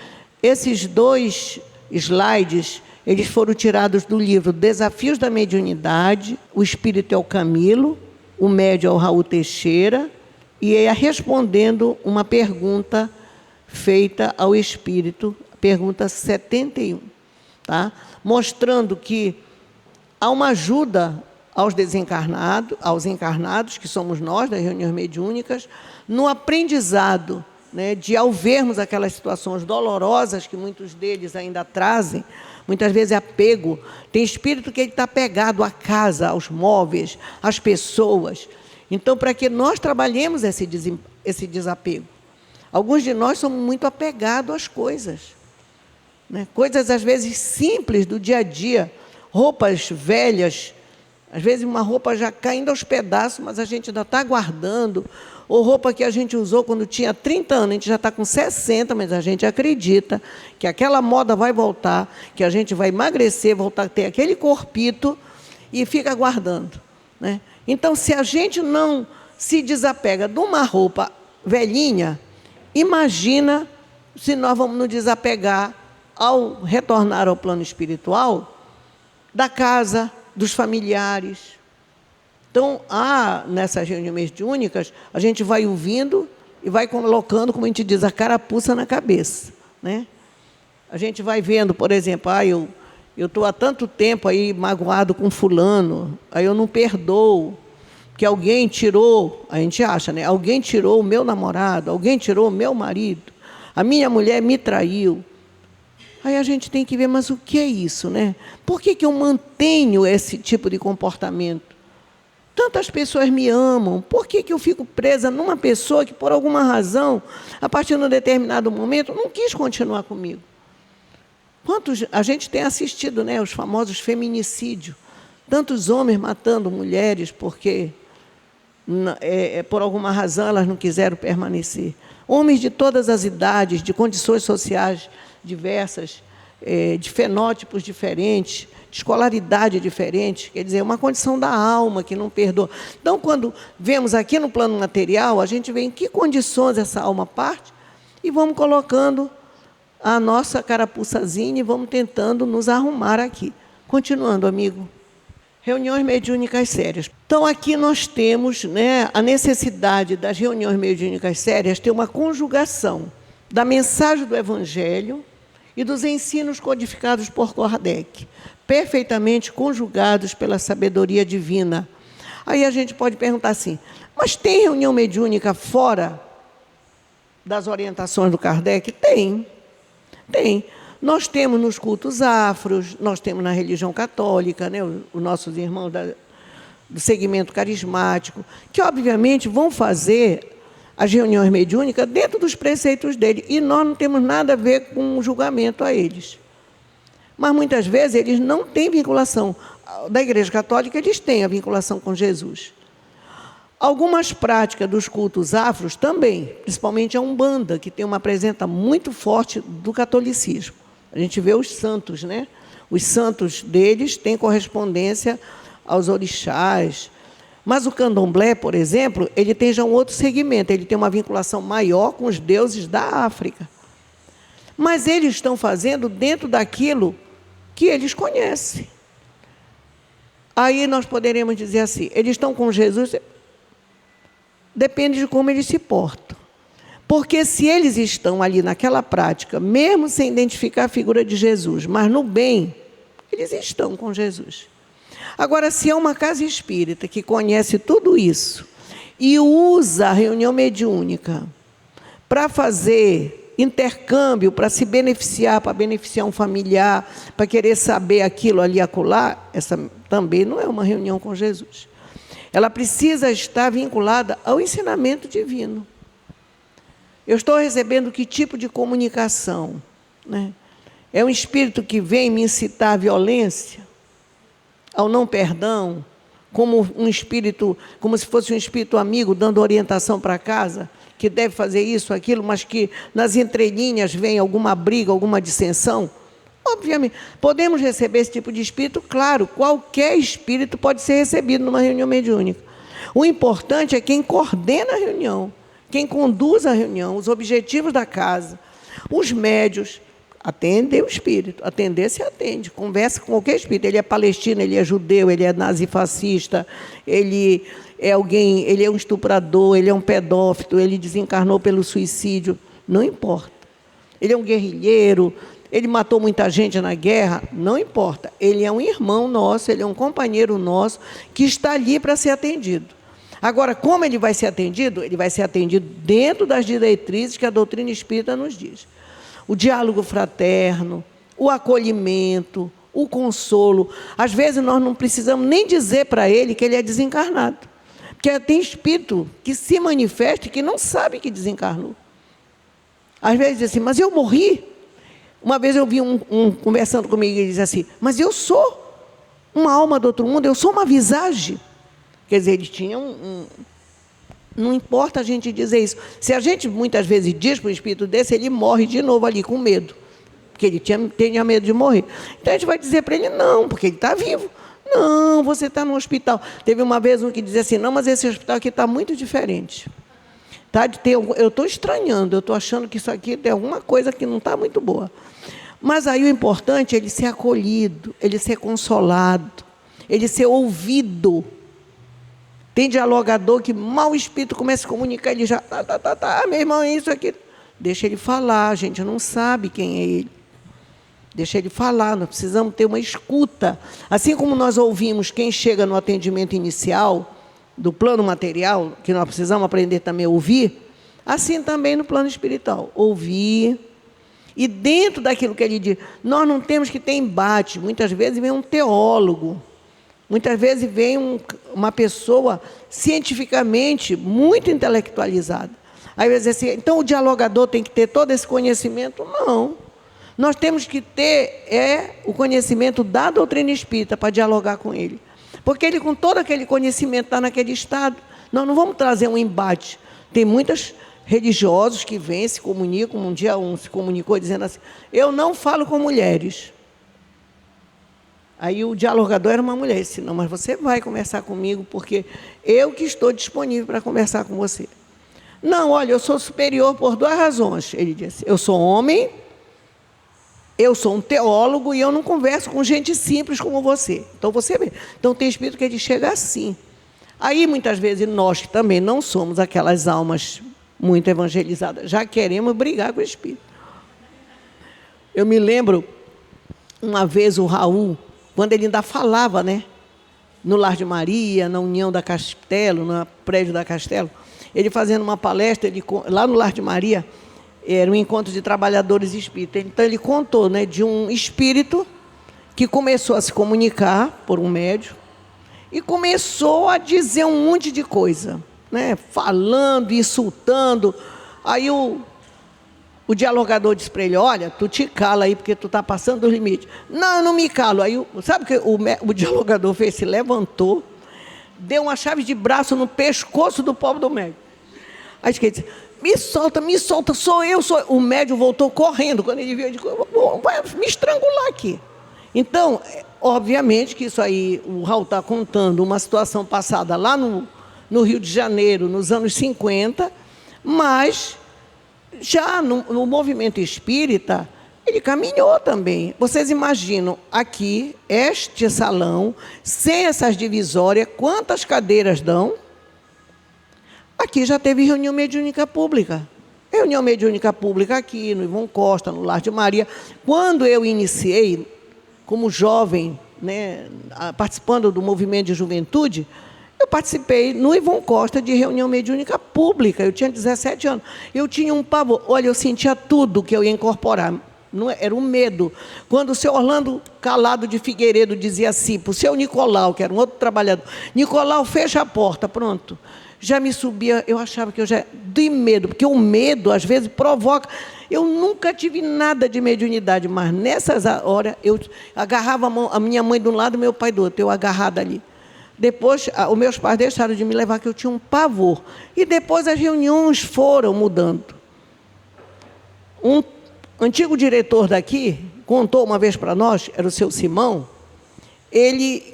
Esses 2 slides, eles foram tirados do livro Desafios da Mediunidade, o Espírito é o Camilo, o médium é o Raul Teixeira, e é respondendo uma pergunta feita ao Espírito, pergunta 71, tá? Mostrando que há uma ajuda aos desencarnados, aos encarnados, que somos nós, das reuniões mediúnicas, no aprendizado, né, de ao vermos aquelas situações dolorosas que muitos deles ainda trazem, muitas vezes é apego. Tem espírito que ele está apegado à casa, aos móveis, às pessoas. Então, para que nós trabalhemos esse desapego. Alguns de nós somos muito apegados às coisas, né? Coisas, às vezes, simples do dia a dia. Roupas velhas, às vezes uma roupa já caindo aos pedaços, mas a gente ainda está guardando. Ou roupa que a gente usou quando tinha 30 anos, a gente já está com 60, mas a gente acredita que aquela moda vai voltar, que a gente vai emagrecer, voltar a ter aquele corpito e fica guardando, né? Então, se a gente não se desapega de uma roupa velhinha, imagina se nós vamos nos desapegar ao retornar ao plano espiritual da casa, dos familiares. Então, nessas reuniões mediúnicas, a gente vai ouvindo e vai colocando, como a gente diz, a carapuça na cabeça, né? A gente vai vendo, por exemplo, eu estou há tanto tempo aí magoado com fulano, aí eu não perdoo, que alguém tirou, a gente acha, né? Alguém tirou o meu namorado, alguém tirou o meu marido, a minha mulher me traiu. Aí a gente tem que ver, mas o que é isso, né? Por que eu mantenho esse tipo de comportamento? Tantas pessoas me amam, por que eu fico presa numa pessoa que, por alguma razão, a partir de um determinado momento, não quis continuar comigo? Quantos a gente tem assistido, né, os famosos feminicídios? Tantos homens matando mulheres porque, por alguma razão, elas não quiseram permanecer. Homens de todas as idades, de condições sociais diversas, de fenótipos diferentes, de escolaridade diferente, quer dizer, uma condição da alma que não perdoa. Então, quando vemos aqui no plano material, a gente vê em que condições essa alma parte e vamos colocando a nossa carapuçazinha e vamos tentando nos arrumar aqui. Continuando, amigo. Reuniões mediúnicas sérias. Então, aqui nós temos, né, a necessidade das reuniões mediúnicas sérias ter uma conjugação da mensagem do Evangelho e dos ensinos codificados por Kardec, perfeitamente conjugados pela sabedoria divina. Aí a gente pode perguntar assim, mas tem reunião mediúnica fora das orientações do Kardec? Tem. Nós temos nos cultos afros, nós temos na religião católica, né, os nossos irmãos do segmento carismático, que, obviamente, vão fazer as reuniões mediúnicas dentro dos preceitos dele, e nós não temos nada a ver com um julgamento a eles. Mas, muitas vezes, eles não têm vinculação. Da Igreja Católica, eles têm a vinculação com Jesus. Algumas práticas dos cultos afros também, principalmente a Umbanda, que tem uma presença muito forte do catolicismo. A gente vê os santos, né? Os santos deles têm correspondência aos orixás. Mas o candomblé, por exemplo, ele tem já um outro segmento, ele tem uma vinculação maior com os deuses da África. Mas eles estão fazendo dentro daquilo que eles conhecem. Aí nós poderíamos dizer assim, eles estão com Jesus, depende de como eles se portam. Porque se eles estão ali naquela prática, mesmo sem identificar a figura de Jesus, mas no bem, eles estão com Jesus. Agora, se é uma casa espírita que conhece tudo isso e usa a reunião mediúnica para fazer intercâmbio, para se beneficiar, para beneficiar um familiar, para querer saber aquilo ali, acolá, essa também não é uma reunião com Jesus. Ela precisa estar vinculada ao ensinamento divino. Eu estou recebendo que tipo de comunicação, né? É um espírito que vem me incitar à violência, ao não perdão, como um espírito, como se fosse um espírito amigo dando orientação para casa, que deve fazer isso, aquilo, mas que nas entrelinhas vem alguma briga, alguma dissensão? Obviamente, podemos receber esse tipo de espírito, claro, qualquer espírito pode ser recebido numa reunião mediúnica. O importante é quem coordena a reunião, quem conduz a reunião, os objetivos da casa, os médios. Atender o espírito, atender se atende, conversa com qualquer espírito, ele é palestino, ele é judeu, ele é nazifascista, ele é alguém, ele é um estuprador, ele é um pedófilo, ele desencarnou pelo suicídio, não importa. Ele é um guerrilheiro, ele matou muita gente na guerra, não importa. Ele é um irmão nosso, ele é um companheiro nosso, que está ali para ser atendido. Agora, como ele vai ser atendido? Ele vai ser atendido dentro das diretrizes que a doutrina espírita nos diz. O diálogo fraterno, o acolhimento, o consolo. Às vezes, nós não precisamos nem dizer para ele que ele é desencarnado. Porque tem espírito que se manifesta e que não sabe que desencarnou. Às vezes, diz assim, mas eu morri. Uma vez eu vi um conversando comigo, ele diz assim, mas eu sou uma alma do outro mundo, eu sou uma visagem. Quer dizer, ele tinha Não importa a gente dizer isso. Se a gente muitas vezes diz para um espírito desse, ele morre de novo ali com medo. Porque ele tinha medo de morrer. Então a gente vai dizer para ele, não, porque ele está vivo. Não, você está no hospital. Teve uma vez um que dizia assim, não, mas esse hospital aqui está muito diferente. Eu estou estranhando, eu estou achando que isso aqui tem alguma coisa que não está muito boa. Mas aí o importante é ele ser acolhido, ele ser consolado. ele ser ouvido. Tem dialogador que mal o espírito começa a comunicar, ele já, meu irmão, é isso, aquilo. Deixa ele falar, a gente não sabe quem é ele. Deixa ele falar, nós precisamos ter uma escuta. Assim como nós ouvimos quem chega no atendimento inicial, do plano material, que nós precisamos aprender também a ouvir, assim também no plano espiritual. Ouvir. E dentro daquilo que ele diz, nós não temos que ter embate. Muitas vezes vem um teólogo, muitas vezes vem uma pessoa cientificamente muito intelectualizada. Aí vai dizer assim, então o dialogador tem que ter todo esse conhecimento? Não. Nós temos que ter o conhecimento da doutrina espírita para dialogar com ele. Porque ele, com todo aquele conhecimento, está naquele estado. Nós não vamos trazer um embate. Tem muitos religiosos que vêm, se comunicam. Um dia um se comunicou dizendo assim, eu não falo com mulheres. Aí o dialogador era uma mulher. Ele disse, não, mas você vai conversar comigo, porque eu que estou disponível para conversar com você. Não, olha, eu sou superior por 2 razões. Ele disse, eu sou homem, eu sou um teólogo e eu não converso com gente simples como você. Então, você vê. Então, tem espírito que ele chega assim. Aí, muitas vezes, nós que também não somos aquelas almas muito evangelizadas, já queremos brigar com o espírito. Eu me lembro, uma vez, o Raul, quando ele ainda falava, né? No Lar de Maria, na União da Castelo, no prédio da Castelo, ele fazendo uma palestra, lá no Lar de Maria, era um encontro de trabalhadores espíritas. Então, ele contou, né, de um espírito que começou a se comunicar por um médium e começou a dizer um monte de coisa, né, falando, insultando. Aí o dialogador disse para ele, olha, tu te cala aí, porque tu está passando dos limites. Não, eu não me calo. Aí, sabe o que o dialogador fez? Se levantou, deu uma chave de braço no pescoço do pobre do médium. Aí ele disse, me solta, sou eu. O médium voltou correndo. Quando ele viu, ele disse, vai me estrangular aqui. Então, obviamente que isso aí, o Raul está contando uma situação passada lá no Rio de Janeiro, nos anos 50, mas já no movimento espírita, ele caminhou também. Vocês imaginam, aqui, este salão, sem essas divisórias, quantas cadeiras dão? Aqui já teve reunião mediúnica pública. Reunião mediúnica pública aqui, no Ivon Costa, no Lar de Maria. Quando eu iniciei, como jovem, né, participando do movimento de juventude, eu participei no Ivon Costa de reunião mediúnica pública. Eu tinha 17 anos. Eu tinha um pavor. Olha, eu sentia tudo que eu ia incorporar. Não, era um medo. Quando o seu Orlando Calado de Figueiredo dizia assim, para o seu Nicolau, que era um outro trabalhador, Nicolau, fecha a porta, pronto. Já me subia, eu achava que eu já... de medo, porque o medo, às vezes, provoca... Eu nunca tive nada de mediunidade, mas nessas horas, eu agarrava a minha mãe de um lado e meu pai do outro, eu agarrada ali. Depois, os meus pais deixaram de me levar, que eu tinha um pavor. E depois as reuniões foram mudando. Um antigo diretor daqui contou uma vez para nós, era o seu Simão,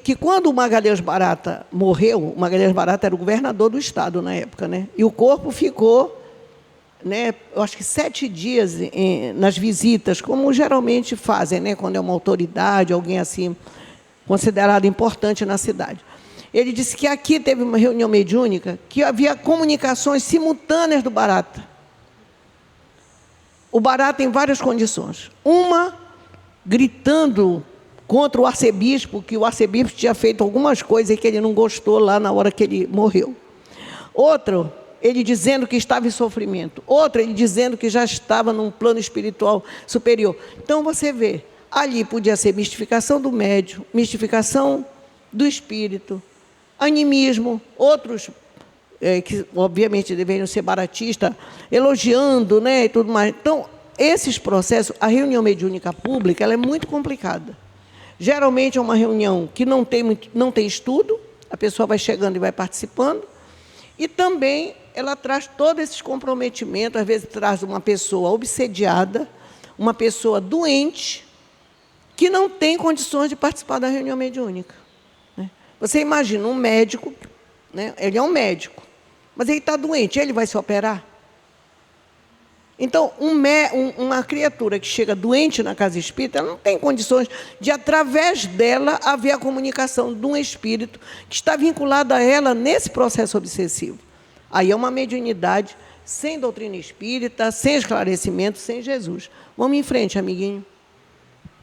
que quando o Magalhães Barata morreu, o Magalhães Barata era o governador do estado na época, né? E o corpo ficou, né, eu acho que 7 dias nas visitas, como geralmente fazem, né, quando é uma autoridade, alguém assim, considerado importante na cidade. Ele disse que aqui teve uma reunião mediúnica, que havia comunicações simultâneas do Barata. O Barata em várias condições. Uma, gritando contra o arcebispo, que o arcebispo tinha feito algumas coisas e que ele não gostou lá na hora que ele morreu. Outro, ele dizendo que estava em sofrimento. Outro, ele dizendo que já estava num plano espiritual superior. Então, você vê, ali podia ser mistificação do médium, mistificação do espírito, animismo, outros que obviamente deveriam ser baratistas, elogiando, né, e tudo mais. Então, esses processos, a reunião mediúnica pública, ela é muito complicada. Geralmente é uma reunião que não tem estudo, a pessoa vai chegando e vai participando, e também ela traz todos esses comprometimentos, às vezes traz uma pessoa obsediada, uma pessoa doente, que não tem condições de participar da reunião mediúnica. Você imagina um médico, né? Ele é um médico, mas ele está doente, ele vai se operar? Então, uma criatura que chega doente na casa espírita, ela não tem condições de, através dela, haver a comunicação de um espírito que está vinculado a ela nesse processo obsessivo. Aí é uma mediunidade sem doutrina espírita, sem esclarecimento, sem Jesus. Vamos em frente, amiguinho.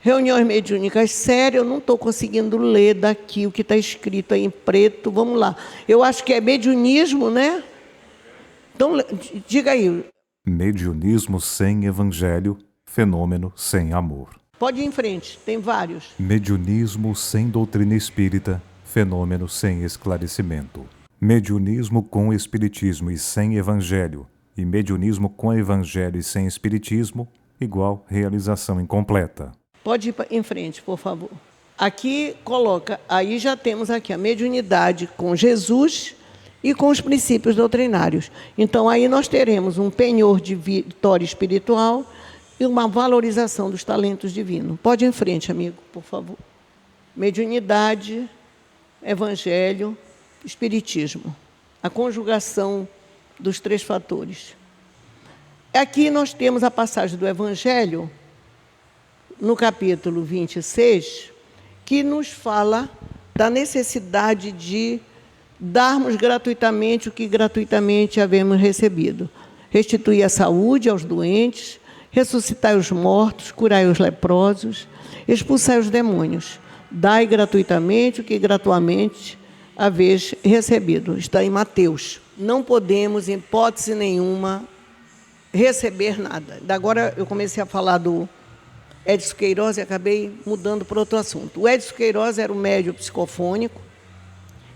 Reuniões mediúnicas sérias, eu não estou conseguindo ler daqui o que está escrito aí em preto. Vamos lá. Eu acho que é mediunismo, né? Então, diga aí. Mediunismo sem evangelho, fenômeno sem amor. Pode ir em frente, tem vários. Mediunismo sem doutrina espírita, fenômeno sem esclarecimento. Mediunismo com espiritismo e sem evangelho, e mediunismo com evangelho e sem espiritismo, igual realização incompleta. Pode ir em frente, por favor. Aqui coloca, aí já temos aqui a mediunidade com Jesus e com os princípios doutrinários. Então, aí nós teremos um penhor de vitória espiritual e uma valorização dos talentos divinos. Pode ir em frente, amigo, por favor. Mediunidade, evangelho, espiritismo. A conjugação dos três fatores. Aqui nós temos a passagem do evangelho, no capítulo 26, que nos fala da necessidade de darmos gratuitamente o que gratuitamente havemos recebido. Restituir a saúde aos doentes, ressuscitar os mortos, curar os leprosos, expulsar os demônios. Dai gratuitamente o que gratuitamente haveis recebido. Está em Mateus. Não podemos, em hipótese nenhuma, receber nada. Agora eu comecei a falar do Edson Queiroz e acabei mudando para outro assunto. O Edson Queiroz era um médium psicofônico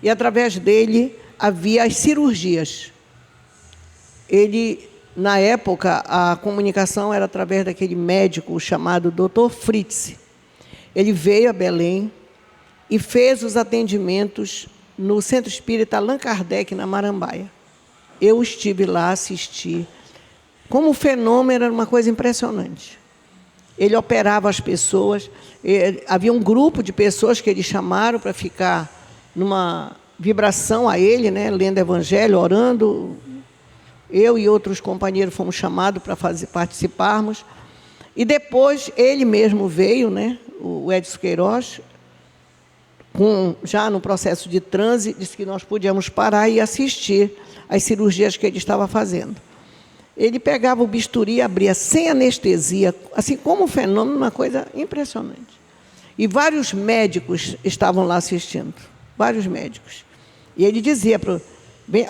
e, através dele, havia as cirurgias. Ele, na época, a comunicação era através daquele médico chamado Dr. Fritz. Ele veio a Belém e fez os atendimentos no Centro Espírita Allan Kardec, na Marambaia. Eu estive lá, assisti. Como o fenômeno era uma coisa impressionante. Ele operava as pessoas, havia um grupo de pessoas que eles chamaram para ficar numa vibração a ele, né, lendo evangelho, orando. Eu e outros companheiros fomos chamados para participarmos. E depois ele mesmo veio, né, o Edson Queiroz, já no processo de transe, disse que nós podíamos parar e assistir às cirurgias que ele estava fazendo. Ele pegava o bisturi e abria sem anestesia, assim como um fenômeno, uma coisa impressionante. E vários médicos estavam lá assistindo, vários médicos. E ele dizia para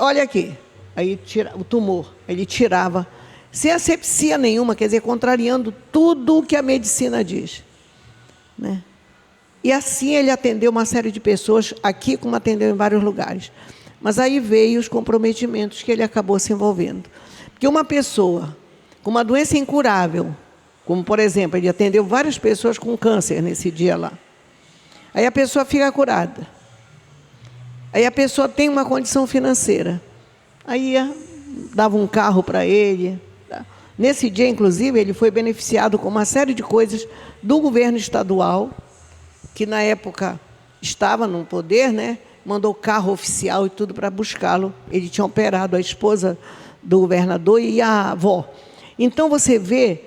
olha aqui, aí o tumor, ele tirava, sem asepsia nenhuma, quer dizer, contrariando tudo o que a medicina diz. Né? E assim ele atendeu uma série de pessoas, aqui como atendeu em vários lugares. Mas aí veio os comprometimentos que ele acabou se envolvendo. Porque uma pessoa com uma doença incurável, como, por exemplo, ele atendeu várias pessoas com câncer nesse dia lá. Aí a pessoa fica curada. Aí a pessoa tem uma condição financeira. Aí dava um carro para ele. Tá? Nesse dia, inclusive, ele foi beneficiado com uma série de coisas do governo estadual, que na época estava no poder, né? Mandou carro oficial e tudo para buscá-lo. Ele tinha operado a esposa do governador e a avó. Então, você vê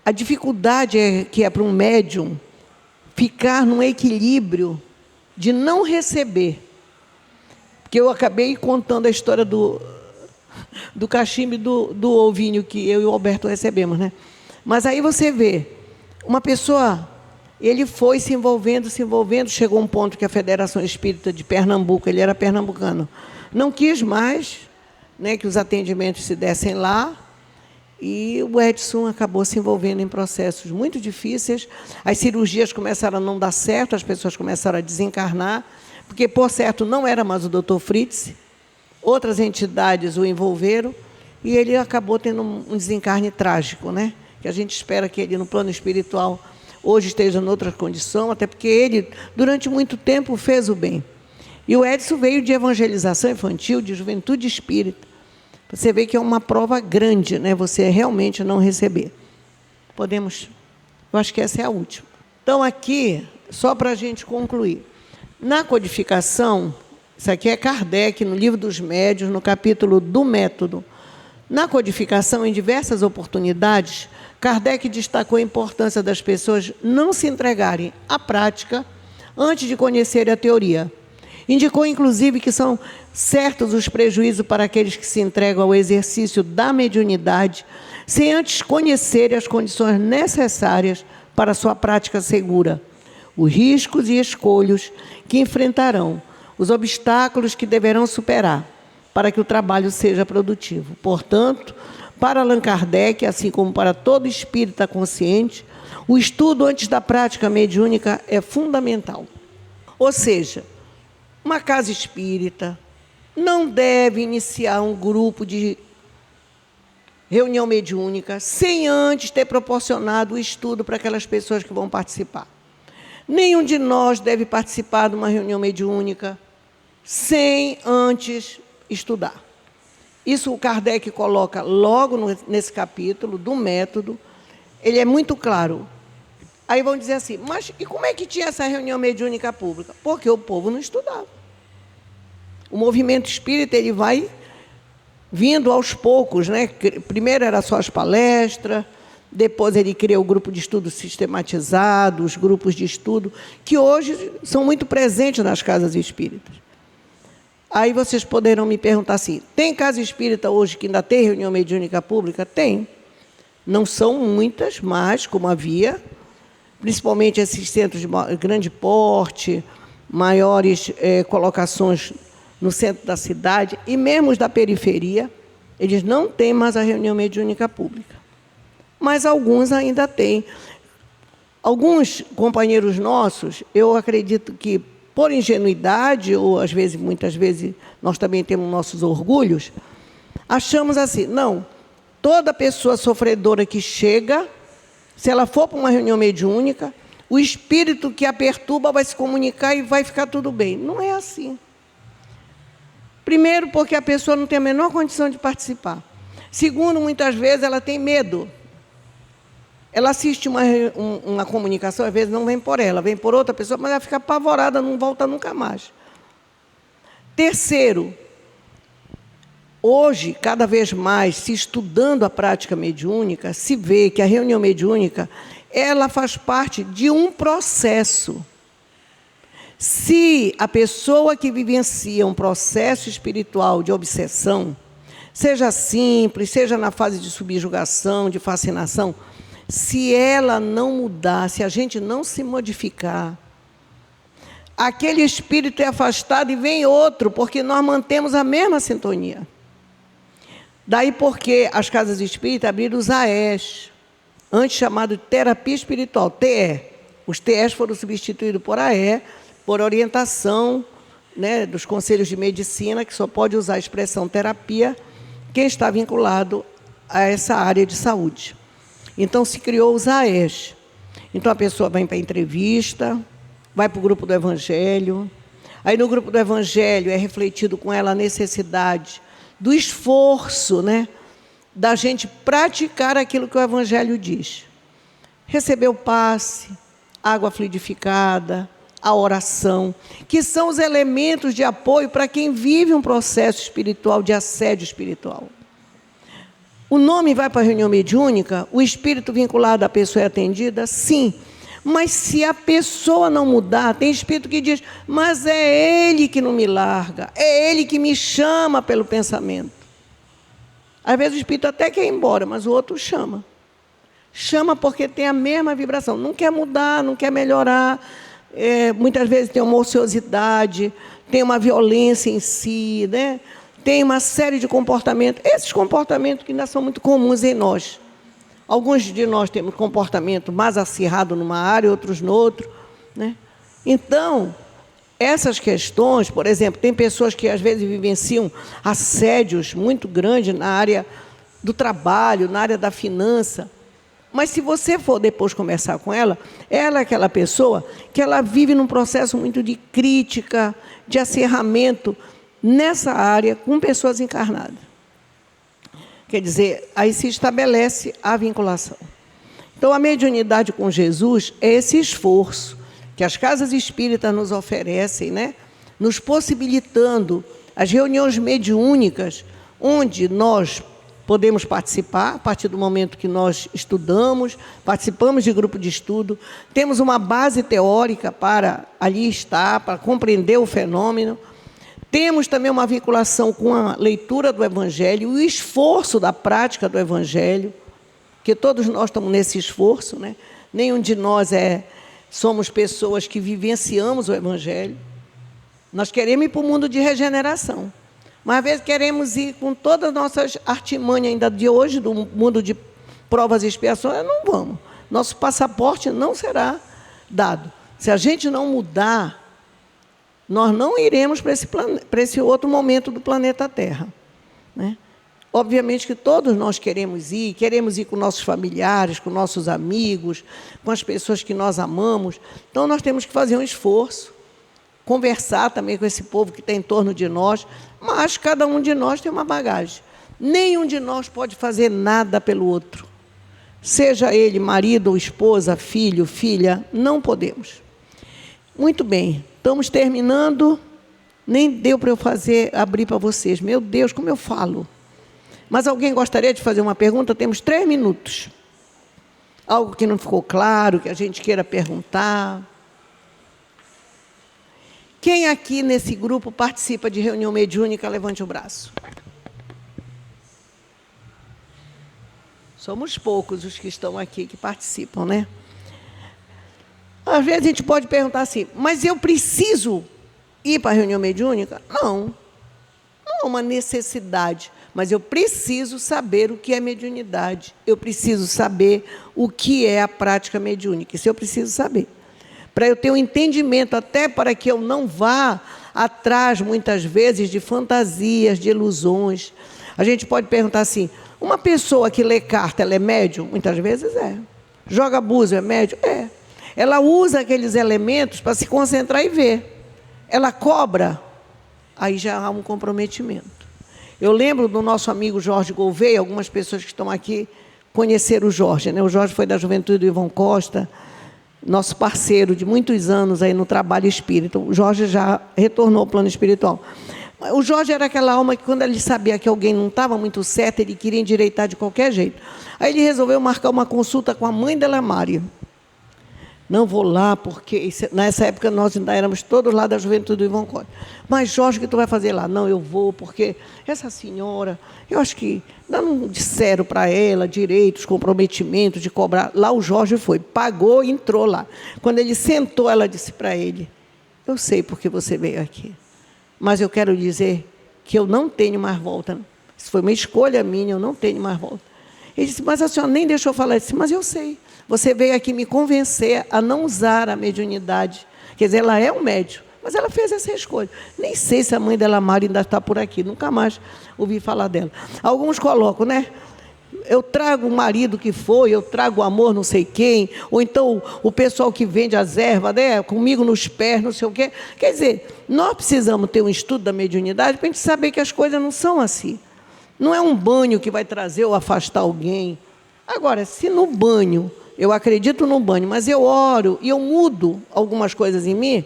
a dificuldade que é para um médium ficar num equilíbrio de não receber. Porque eu acabei contando a história do cachimbo e do ovinho que eu e o Alberto recebemos, né? Mas aí você vê, uma pessoa, ele foi se envolvendo, chegou a um ponto que a Federação Espírita de Pernambuco, ele era pernambucano, não quis mais, né, que os atendimentos se dessem lá, e o Edson acabou se envolvendo em processos muito difíceis. As cirurgias começaram a não dar certo, as pessoas começaram a desencarnar, porque, por certo, não era mais o Dr. Fritz, outras entidades o envolveram, e ele acabou tendo um desencarne trágico, né? Que a gente espera que ele, no plano espiritual, hoje esteja em outra condição, até porque ele, durante muito tempo, fez o bem. E o Edson veio de evangelização infantil, de juventude espírita. Você vê que é uma prova grande, né? Você realmente não receber. Podemos... Eu acho que essa é a última. Então, aqui, só para a gente concluir. Na codificação, isso aqui é Kardec, no Livro dos Médiuns, no capítulo do Método, Na codificação, em diversas oportunidades, Kardec destacou a importância das pessoas não se entregarem à prática antes de conhecerem a teoria. Indicou, inclusive, que são certos os prejuízos para aqueles que se entregam ao exercício da mediunidade sem antes conhecerem as condições necessárias para sua prática segura, os riscos e escolhas que enfrentarão, os obstáculos que deverão superar para que o trabalho seja produtivo. Portanto, para Allan Kardec, assim como para todo espírita consciente, o estudo antes da prática mediúnica é fundamental. Ou seja, uma casa espírita não deve iniciar um grupo de reunião mediúnica sem antes ter proporcionado o estudo para aquelas pessoas que vão participar. Nenhum de nós deve participar de uma reunião mediúnica sem antes estudar. Isso o Kardec coloca logo nesse capítulo do método. Ele é muito claro. Aí vão dizer assim, mas e como é que tinha essa reunião mediúnica pública? Porque o povo não estudava. O movimento espírita, ele vai vindo aos poucos, né? Primeiro era só as palestras, depois ele criou o grupo de estudo sistematizado, os grupos de estudo, que hoje são muito presentes nas casas espíritas. Aí vocês poderão me perguntar assim, tem casa espírita hoje que ainda tem reunião mediúnica pública? Tem. Não são muitas, mas como havia, principalmente esses centros de grande porte, maiores colocações no centro da cidade, e mesmo os da periferia, eles não têm mais a reunião mediúnica pública. Mas alguns ainda têm. Alguns companheiros nossos, eu acredito que, por ingenuidade, ou às vezes, muitas vezes, nós também temos nossos orgulhos, achamos assim, não, toda pessoa sofredora que chega, se ela for para uma reunião mediúnica, o espírito que a perturba vai se comunicar e vai ficar tudo bem. Não é assim. Primeiro, porque a pessoa não tem a menor condição de participar. Segundo, muitas vezes ela tem medo. Ela assiste uma comunicação, às vezes não vem por ela, vem por outra pessoa, mas ela fica apavorada, não volta nunca mais. Terceiro, hoje, cada vez mais, se estudando a prática mediúnica, se vê que a reunião mediúnica, ela faz parte de um processo. Se a pessoa que vivencia um processo espiritual de obsessão, seja simples, seja na fase de subjugação, de fascinação, se ela não mudar, se a gente não se modificar, aquele espírito é afastado e vem outro, porque nós mantemos a mesma sintonia. Daí porque as casas espíritas abriram os AES, antes chamado de terapia espiritual, TE. Os TEs foram substituídos por AE, por orientação, né, dos conselhos de medicina, que só pode usar a expressão terapia, quem está vinculado a essa área de saúde. Então, se criou os AES. Então, a pessoa vai para a entrevista, vai para o grupo do Evangelho. Aí, no grupo do Evangelho, é refletido com ela a necessidade do esforço, né, da gente praticar aquilo que o Evangelho diz. Receber o passe, água fluidificada, a oração, que são os elementos de apoio para quem vive um processo espiritual, de assédio espiritual. O nome vai para a reunião mediúnica, o espírito vinculado à pessoa é atendida? Sim. Mas se a pessoa não mudar, tem espírito que diz, mas é ele que não me larga, é ele que me chama pelo pensamento. Às vezes o espírito até quer ir embora, mas o outro chama. Chama porque tem a mesma vibração, não quer mudar, não quer melhorar. Muitas vezes tem uma ociosidade, tem uma violência em si, né? Tem uma série de comportamentos, esses comportamentos que ainda são muito comuns em nós. Alguns de nós temos comportamento mais acirrado numa área, outros noutra, né? Então, essas questões, por exemplo, tem pessoas que às vezes vivenciam assédios muito grandes na área do trabalho, na área da finança. Mas se você for depois conversar com ela, ela é aquela pessoa que ela vive num processo muito de crítica, de acerramento nessa área com pessoas encarnadas. Quer dizer, aí se estabelece a vinculação. Então, a mediunidade com Jesus é esse esforço que as casas espíritas nos oferecem, né? Nos possibilitando as reuniões mediúnicas, onde nós podemos participar a partir do momento que nós estudamos, participamos de grupo de estudo, temos uma base teórica para ali estar, para compreender o fenômeno. Temos também uma vinculação com a leitura do Evangelho, o esforço da prática do Evangelho, que todos nós estamos nesse esforço, né? Nenhum de nós somos pessoas que vivenciamos o Evangelho. Nós queremos ir para o mundo de regeneração, mas às vezes queremos ir com todas as nossas artimanhas ainda de hoje, do mundo de provas e expiações, não vamos. Nosso passaporte não será dado. Se a gente não mudar, nós não iremos para esse outro momento do planeta Terra, né? Obviamente que todos nós queremos ir com nossos familiares, com nossos amigos, com as pessoas que nós amamos. Então, nós temos que fazer um esforço, conversar também com esse povo que está em torno de nós, mas cada um de nós tem uma bagagem. Nenhum de nós pode fazer nada pelo outro. Seja ele marido ou esposa, filho, filha, não podemos. Muito bem, estamos terminando. Nem deu para eu abrir para vocês. Meu Deus, como eu falo. Mas alguém gostaria de fazer uma pergunta? Temos 3 minutos. Algo que não ficou claro, que a gente queira perguntar. Quem aqui nesse grupo participa de reunião mediúnica, levante o braço. Somos poucos os que estão aqui que participam, né? Às vezes a gente pode perguntar assim, mas eu preciso ir para a reunião mediúnica? Não. Não é uma necessidade, mas eu preciso saber o que é mediunidade. Eu preciso saber o que é a prática mediúnica. Isso eu preciso saber. Para eu ter um entendimento, até para que eu não vá atrás, muitas vezes, de fantasias, de ilusões. A gente pode perguntar assim, uma pessoa que lê carta, ela é médium? Muitas vezes é. Joga búzio, é médium? É. Ela usa aqueles elementos para se concentrar e ver. Ela cobra, aí já há um comprometimento. Eu lembro do nosso amigo Jorge Gouveia, algumas pessoas que estão aqui conheceram o Jorge, né? O Jorge foi da Juventude do Ivon Costa, nosso parceiro de muitos anos aí no trabalho espírita. O Jorge já retornou ao plano espiritual. O Jorge era aquela alma que, quando ele sabia que alguém não estava muito certo, ele queria endireitar de qualquer jeito. Aí ele resolveu marcar uma consulta com a mãe dela, Mária. Não vou lá, porque nessa época nós ainda éramos todos lá da Juventude do Ivon Costa. Mas, Jorge, o que tu vai fazer lá? Não, eu vou, porque essa senhora, eu acho que não disseram para ela direitos, comprometimentos de cobrar. Lá o Jorge foi, pagou e entrou lá. Quando ele sentou, ela disse para ele, eu sei porque você veio aqui, mas eu quero dizer que eu não tenho mais volta. Isso foi uma escolha minha, eu não tenho mais volta. Ele disse, mas a senhora nem deixou falar. Eu disse, mas eu sei. Você veio aqui me convencer a não usar a mediunidade. Quer dizer, ela é um médium, mas ela fez essa escolha. Nem sei se a mãe dela, Mari, ainda está por aqui. Nunca mais ouvi falar dela. Alguns colocam, né? Eu trago o marido que foi, eu trago o amor não sei quem, ou então o pessoal que vende as ervas, né? Comigo nos pés, não sei o quê. Quer dizer, nós precisamos ter um estudo da mediunidade para a gente saber que as coisas não são assim. Não é um banho que vai trazer ou afastar alguém. Agora, se no banho... Eu acredito no banho, mas eu oro e eu mudo algumas coisas em mim,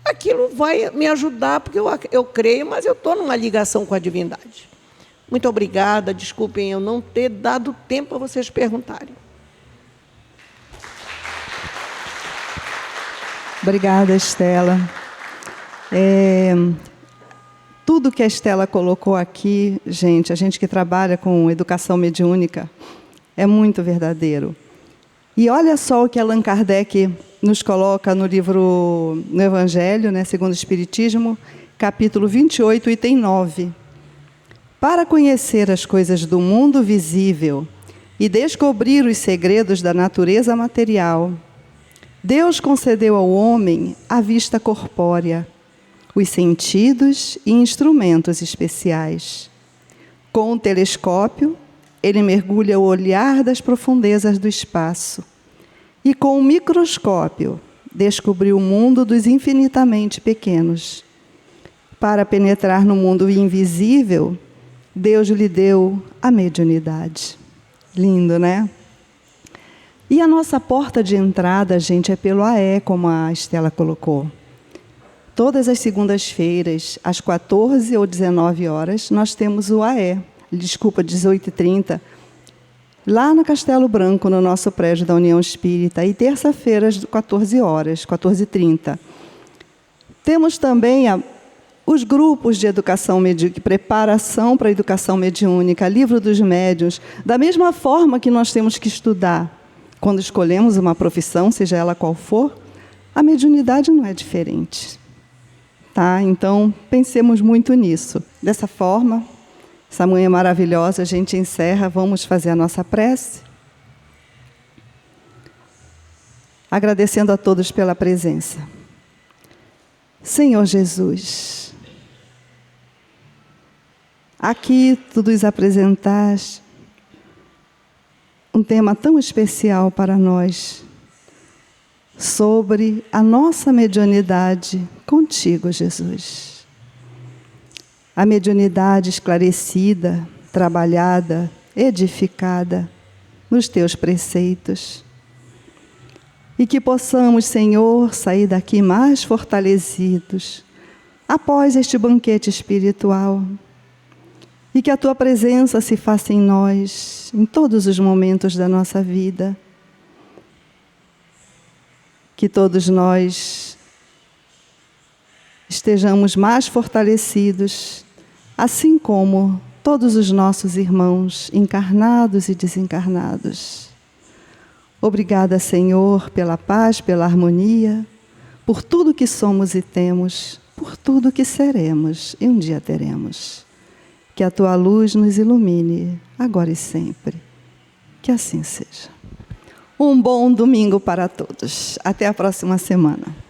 aquilo vai me ajudar, porque eu creio, mas eu estou numa ligação com a divindade. Muito obrigada, desculpem eu não ter dado tempo para vocês perguntarem. Obrigada, Estela. Tudo que a Estela colocou aqui, gente, a gente que trabalha com educação mediúnica, é muito verdadeiro. E olha só o que Allan Kardec nos coloca no livro, no Evangelho, né, segundo o Espiritismo, capítulo 28, item 9. Para conhecer as coisas do mundo visível e descobrir os segredos da natureza material, Deus concedeu ao homem a vista corpórea, os sentidos e instrumentos especiais. Com o telescópio, ele mergulha o olhar das profundezas do espaço e, com o microscópio, descobriu o mundo dos infinitamente pequenos. Para penetrar no mundo invisível, Deus lhe deu a mediunidade. Lindo, né? E a nossa porta de entrada, gente, é pelo AE, como a Estela colocou. Todas as segundas-feiras, às 14 ou 19 horas, nós temos o AE, 18h30, lá no Castelo Branco, no nosso prédio da União Espírita, e terça-feira, às 14h30. Temos também os grupos de educação mediúnica, preparação para a educação mediúnica, livro dos médiuns, da mesma forma que nós temos que estudar quando escolhemos uma profissão, seja ela qual for, a mediunidade não é diferente. Tá? Então, pensemos muito nisso. Dessa forma, essa manhã maravilhosa, a gente encerra, vamos fazer a nossa prece. Agradecendo a todos pela presença. Senhor Jesus, aqui tu nos apresentaste um tema tão especial para nós, sobre a nossa mediunidade contigo, Jesus. A mediunidade esclarecida, trabalhada, edificada nos teus preceitos. E que possamos, Senhor, sair daqui mais fortalecidos após este banquete espiritual. E que a tua presença se faça em nós, em todos os momentos da nossa vida. Que todos nós estejamos mais fortalecidos, assim como todos os nossos irmãos, encarnados e desencarnados. Obrigada, Senhor, pela paz, pela harmonia, por tudo que somos e temos, por tudo que seremos e um dia teremos. Que a tua luz nos ilumine, agora e sempre. Que assim seja. Um bom domingo para todos. Até a próxima semana.